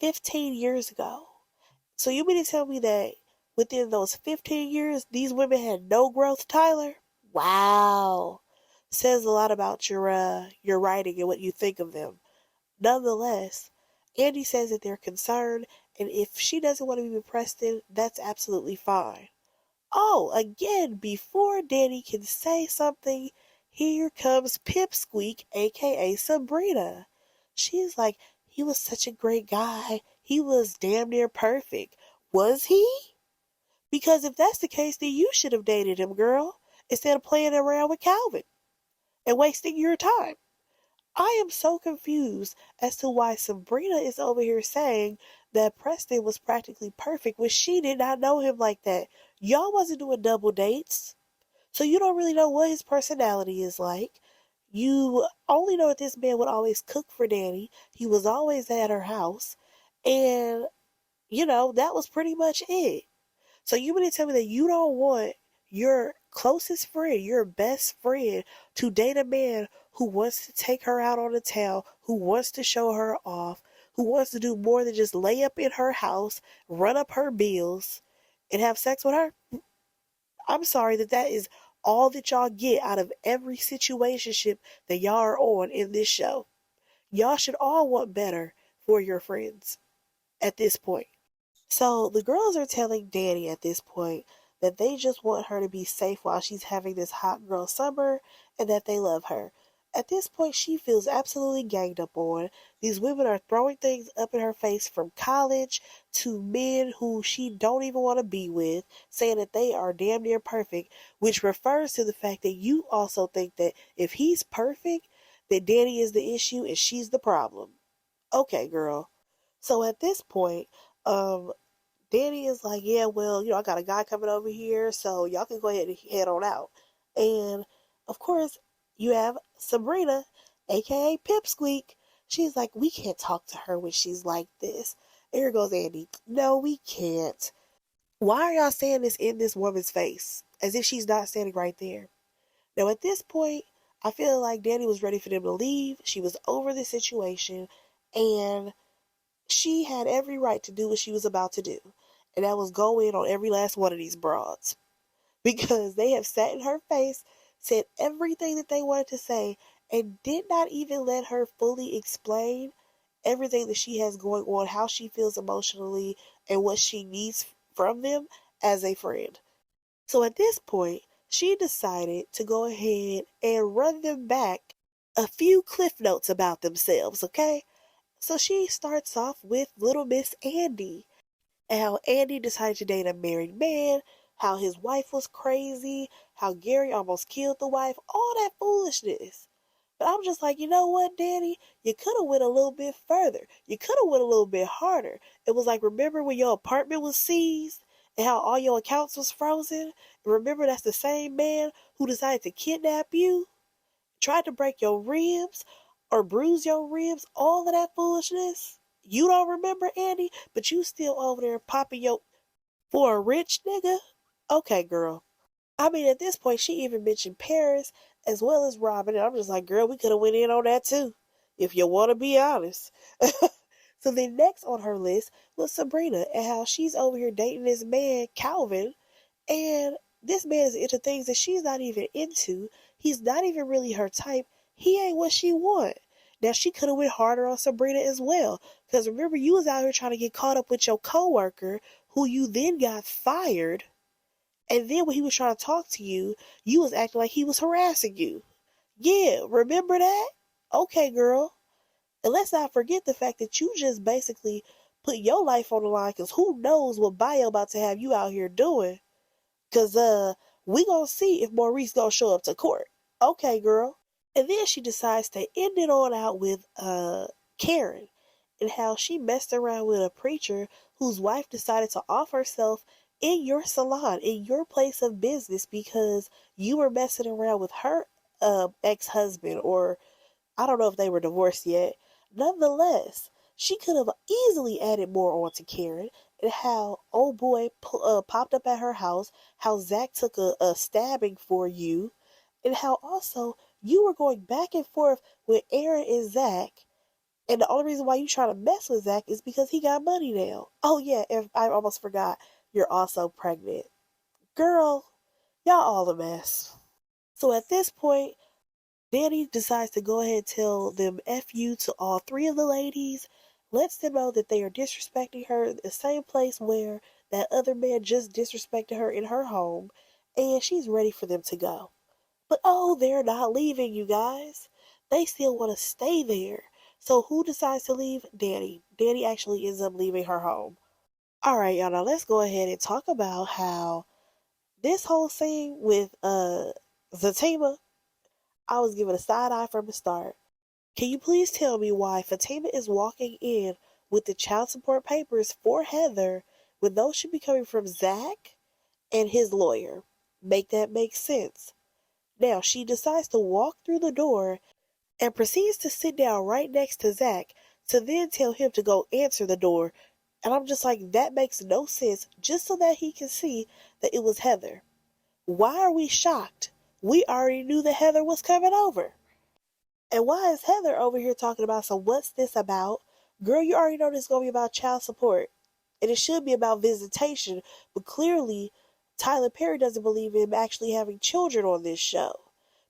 15 years ago. So you mean to tell me that within those 15 years, these women had no growth, Tyler? Wow. Says a lot about your writing and what you think of them. Nonetheless, Andy says that they're concerned, and if she doesn't want to be with Preston, that's absolutely fine. Oh, again, before Dani can say something, here comes Pipsqueak, aka Sabrina. She's like, he was such a great guy. He was damn near perfect. Was he? Because if that's the case, then you should have dated him, girl, instead of playing around with Calvin and wasting your time. I am so confused as to why Sabrina is over here saying that Preston was practically perfect when she did not know him like that. Y'all wasn't doing double dates, so you don't really know what his personality is like. You only know that this man would always cook for Dani. He was always at her house. And, that was pretty much it. So you mean to tell me that you don't want your closest friend, your best friend, to date a man who wants to take her out on the town, who wants to show her off, who wants to do more than just lay up in her house, run up her bills, and have sex with her? I'm sorry that is all that y'all get out of every situationship that y'all are on in this show. Y'all should all want better for your friends at this point. So the girls are telling Dani at this point that they just want her to be safe while she's having this hot girl summer and that they love her. At this point, she feels absolutely ganged up on. These women are throwing things up in her face from college to men who she don't even want to be with, saying that they are damn near perfect, which refers to the fact that you also think that if he's perfect, that Dani is the issue and she's the problem. Okay, girl. So at this point, um, Dani is like, yeah, well, I got a guy coming over here, so y'all can go ahead and head on out. And of course, you have Sabrina, aka Pipsqueak. She's like, we can't talk to her when she's like this. Here goes Andy. No, we can't. Why are y'all saying this in this woman's face? As if she's not standing right there. Now, at this point, I feel like Dani was ready for them to leave. She was over the situation, and she had every right to do what she was about to do. And that was go in on every last one of these broads. Because they have sat in her face, said everything that they wanted to say, and did not even let her fully explain everything that she has going on, how she feels emotionally, and what she needs from them as a friend. So at this point, she decided to go ahead and run them back a few cliff notes about themselves, okay? So she starts off with little Miss Andy, and how Andy decided to date a married man, how his wife was crazy, how Gary almost killed the wife, all that foolishness. But I'm just like, you know what, Dani? You could have went a little bit further. You could have went a little bit harder. It was like, remember when your apartment was seized and how all your accounts was frozen? And remember that's the same man who decided to kidnap you, tried to break your ribs or bruise your ribs, all of that foolishness? You don't remember, Andy, but you still over there popping your for a rich nigga? Okay, girl. I mean, at this point, she even mentioned Paris as well as Robin, and I'm just like, girl, we could have went in on that too, if you want to be honest. So then next on her list was Sabrina and how she's over here dating this man, Calvin, and this man is into things that she's not even into. He's not even really her type. He ain't what she want. Now she could have went harder on Sabrina as well, because remember you was out here trying to get caught up with your coworker, who you then got fired. And then when he was trying to talk to you, you was acting like he was harassing you. Yeah, remember that? Okay, girl. And let's not forget the fact that you just basically put your life on the line, because who knows what bio about to have you out here doing. Because we gonna see if Maurice gonna show up to court. Okay, girl. And then she decides to end it on out with Karen, and how she messed around with a preacher whose wife decided to off herself in your salon, in your place of business, because you were messing around with her ex-husband, or I don't know if they were divorced yet. Nonetheless, she could have easily added more on to Karen, and how old boy popped up at her house, how Zach took a stabbing for you, and how also you were going back and forth with Aaron and Zach. And the only reason why you trying to mess with Zach is because he got money now. Oh yeah, and I almost forgot, you're also pregnant. Girl, y'all all a mess. So at this point, Dani decides to go ahead and tell them F you to all three of the ladies, lets them know that they are disrespecting her in the same place where that other man just disrespected her in her home, and she's ready for them to go. But oh, they're not leaving, you guys. They still want to stay there. So who decides to leave? Dani. Dani actually ends up leaving her home. Alright, y'all, now let's go ahead and talk about how this whole scene with Fatima, I was given a side eye from the start. Can you please tell me why Fatima is walking in with the child support papers for Heather when those should be coming from Zach and his lawyer? Make that make sense. Now she decides to walk through the door and proceeds to sit down right next to Zach to then tell him to go answer the door. And I'm just like, that makes no sense, just so that he can see that it was Heather. Why are we shocked? We already knew that Heather was coming over. And why is Heather over here talking about, so what's this about? Girl, you already know this is going to be about child support. And it should be about visitation. But clearly, Tyler Perry doesn't believe in actually having children on this show.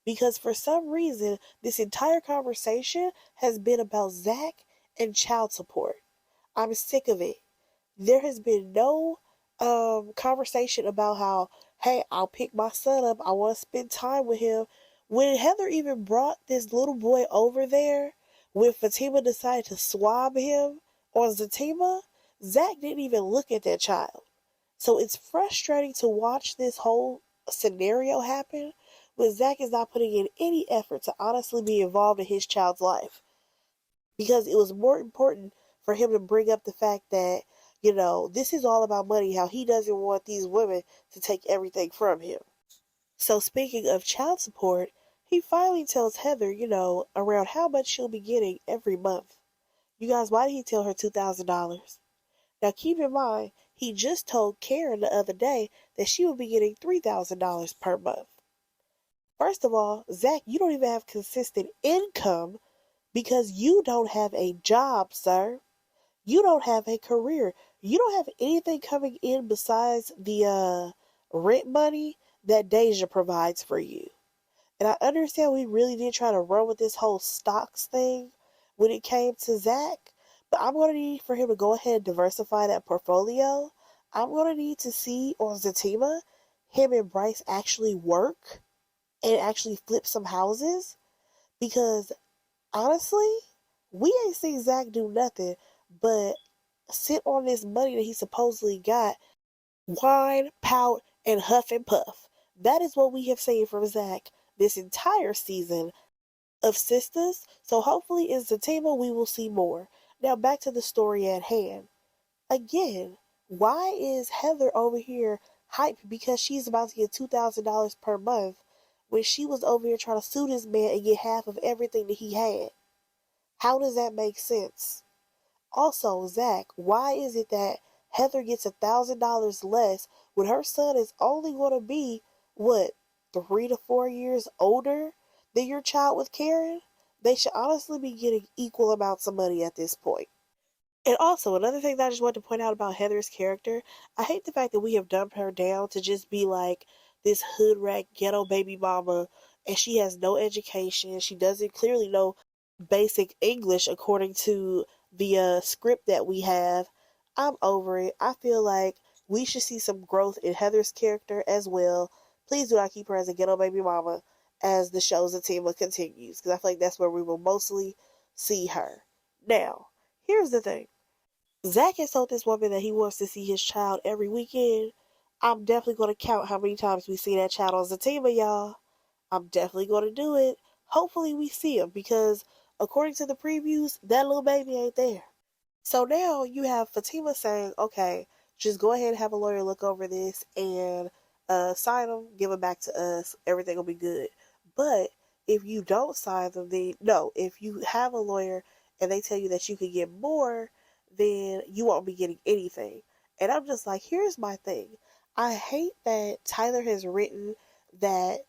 Because for some reason, this entire conversation has been about Zach and child support. I'm sick of it. There has been no conversation about how, hey, I'll pick my son up, I want to spend time with him. When Heather even brought this little boy over there, when Fatima decided to swab him on Fatima, Zach didn't even look at that child. So it's frustrating to watch this whole scenario happen when Zach is not putting in any effort to honestly be involved in his child's life. Because it was more important for him to bring up the fact that, this is all about money, how he doesn't want these women to take everything from him. So speaking of child support, he finally tells Heather, around how much she'll be getting every month. You guys, why did he tell her $2,000? Now keep in mind, he just told Karen the other day that she would be getting $3,000 per month. First of all, Zach, you don't even have consistent income because you don't have a job, sir. You don't have a career. You don't have anything coming in besides the rent money that Deja provides for you. And I understand we really did try to run with this whole stocks thing when it came to Zach, but I'm going to need for him to go ahead and diversify that portfolio. I'm going to need to see on Fatima him and Bryce actually work and actually flip some houses because honestly, we ain't seen Zach do nothing but sit on this money that he supposedly got, whine, pout, and huff and puff. That is what we have seen from Zach this entire season of Sistas. So hopefully in Fatima we will see more. Now back to the story at hand. Again, why is Heather over here hyped because she's about to get $2,000 per month when she was over here trying to sue this man and get half of everything that he had? How does that make sense? Also, Zach, why is it that Heather gets $1,000 less when her son is only going to be, what, 3 to 4 years older than your child with Karen? They should honestly be getting equal amounts of money at this point. And also, another thing that I just wanted to point out about Heather's character, I hate the fact that we have dumped her down to just be like this hood rat ghetto baby mama, and she has no education. She doesn't clearly know basic English according to the script that we have. I'm over it. I feel like we should see some growth in Heather's character as well. Please do not keep her as a ghetto baby mama as the show's Fatima continues, because I feel like that's where we will mostly see her. Now, here's the thing. Zach has told this woman that he wants to see his child every weekend. I'm definitely going to count how many times we see that child on Fatima, y'all. I'm definitely going to do it. Hopefully we see him because according to the previews, that little baby ain't there. So now you have Fatima saying, okay, just go ahead and have a lawyer look over this and sign them, give them back to us. Everything will be good. But if you don't sign them, then no, if you have a lawyer and they tell you that you can get more, then you won't be getting anything. And I'm just like, here's my thing. I hate that Tyler has written that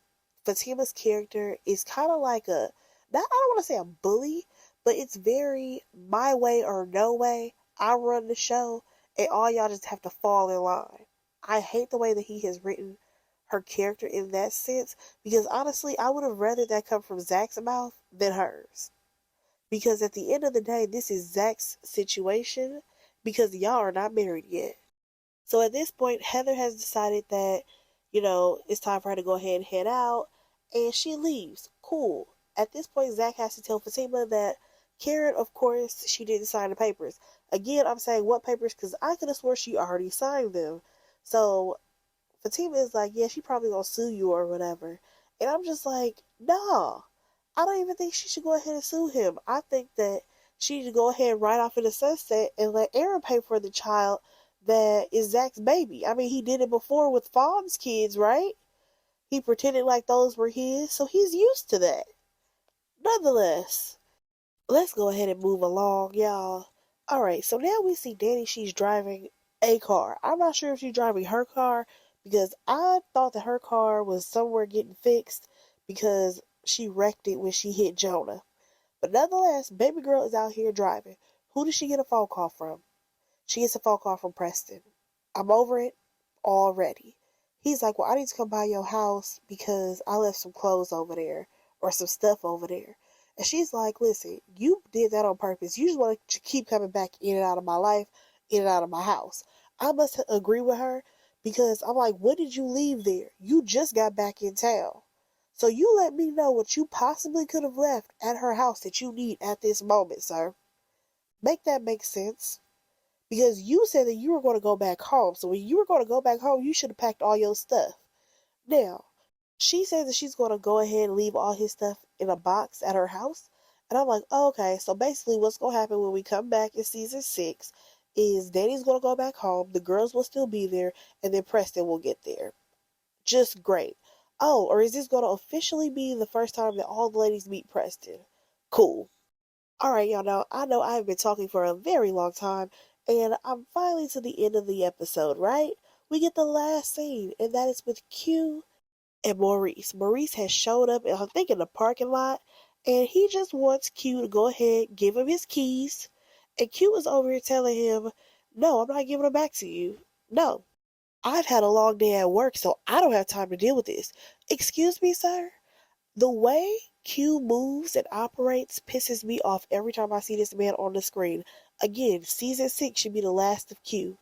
Fatima's character is kind of like a, not, I don't want to say a bully, but it's very my way or no way. I run the show, and all y'all just have to fall in line. I hate the way that he has written her character in that sense because honestly, I would have rather that come from Zach's mouth than hers. Because at the end of the day, this is Zach's situation because y'all are not married yet. So at this point, Heather has decided that, it's time for her to go ahead and head out, and she leaves. Cool. At this point, Zach has to tell Fatima that Karen, of course, she didn't sign the papers. Again, I'm saying what papers because I could have sworn she already signed them. So Fatima is like, yeah, she probably gonna sue you or whatever. And I'm just like, no, I don't even think she should go ahead and sue him. I think that she should go ahead and ride off in the sunset and let Aaron pay for the child that is Zach's baby. I mean, he did it before with Fawn's kids, right? He pretended like those were his, so he's used to that. Nonetheless, let's go ahead and move along, y'all. Alright, so now we see Dani, she's driving a car. I'm not sure if she's driving her car because I thought that her car was somewhere getting fixed because she wrecked it when she hit Jonah. But nonetheless, baby girl is out here driving. Who did she get a phone call from? She gets a phone call from Preston. I'm over it already. He's like, well, I need to come by your house because I left some clothes over there or some stuff over there. And she's like, listen, you did that on purpose. You just want to keep coming back in and out of my life, in and out of my house. I must agree with her because I'm like, what did you leave there? You just got back in town. So you let me know what you possibly could have left at her house that you need at this moment, sir. Make that make sense. Because you said that you were going to go back home. So when you were going to go back home, you should have packed all your stuff. Now, she says that she's going to go ahead and leave all his stuff in a box at her house. And I'm like, oh, okay. So basically what's going to happen when we come back in season 6 is Dani's going to go back home. The girls will still be there. And then Preston will get there. Just great. Oh, or is this going to officially be the first time that all the ladies meet Preston? Cool. All right, y'all know, I have been talking for a very long time, And I'm finally to the end of the episode, right? We get the last scene, and that is with Q and Maurice. Maurice has showed up, I think, in the parking lot, and he just wants Q to go ahead, give him his keys. And Q is over here telling him, "No, I'm not giving them back to you. No, I've had a long day at work, so I don't have time to deal with this." Excuse me, sir? The way Q moves and operates pisses me off every time I see this man on the screen. Again, season 6 should be the last of Q.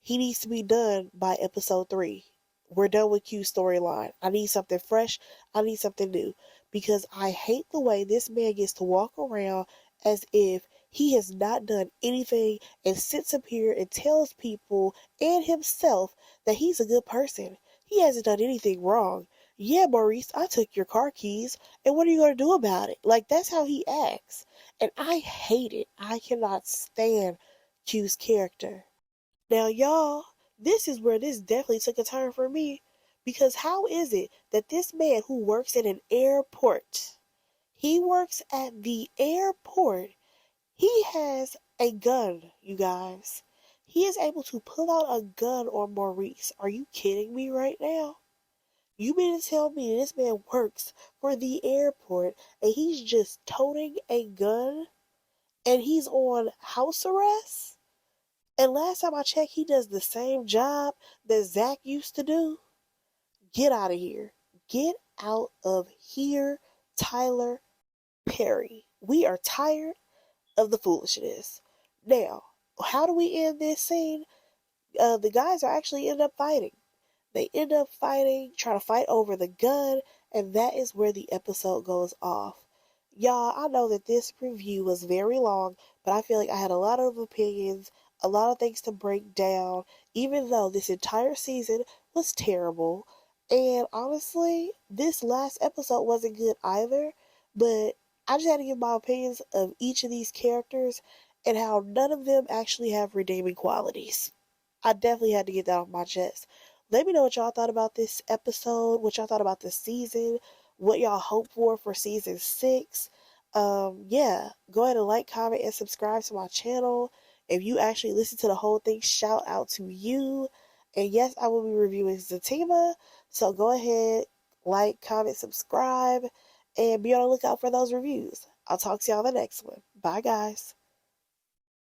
He needs to be done by episode 3. We're done with Q's storyline. I need something fresh. I need something new. Because I hate the way this man gets to walk around as if he has not done anything and sits up here and tells people and himself that he's a good person. He hasn't done anything wrong. Yeah, Maurice, I took your car keys, and what are you going to do about it? Like, that's how he acts. And I hate it. I cannot stand Q's character. Now, y'all, this is where this definitely took a turn for me. Because how is it that this man who works at an airport, he works at the airport, he has a gun, you guys. He is able to pull out a gun on Maurice. Are you kidding me right now? You mean to tell me this man works for the airport and he's just toting a gun and he's on house arrest? And last time I checked, he does the same job that Zach used to do. Get out of here. Get out of here, Tyler Perry. We are tired of the foolishness. Now, how do we end this scene? The guys are actually end up fighting. They end up fighting, trying to fight over the gun, and that is where the episode goes off. Y'all, I know that this review was very long, but I feel like I had a lot of opinions, a lot of things to break down, even though this entire season was terrible. And honestly, this last episode wasn't good either, but I just had to give my opinions of each of these characters and how none of them actually have redeeming qualities. I definitely had to get that off my chest. Let me know what y'all thought about this episode, what y'all thought about this season, what y'all hope for season 6. Yeah, go ahead and like, comment, and subscribe to my channel. If you actually listen to the whole thing, shout out to you. And yes, I will be reviewing Fatima. So go ahead, like, comment, subscribe, and be on the lookout for those reviews. I'll talk to y'all in the next one. Bye, guys.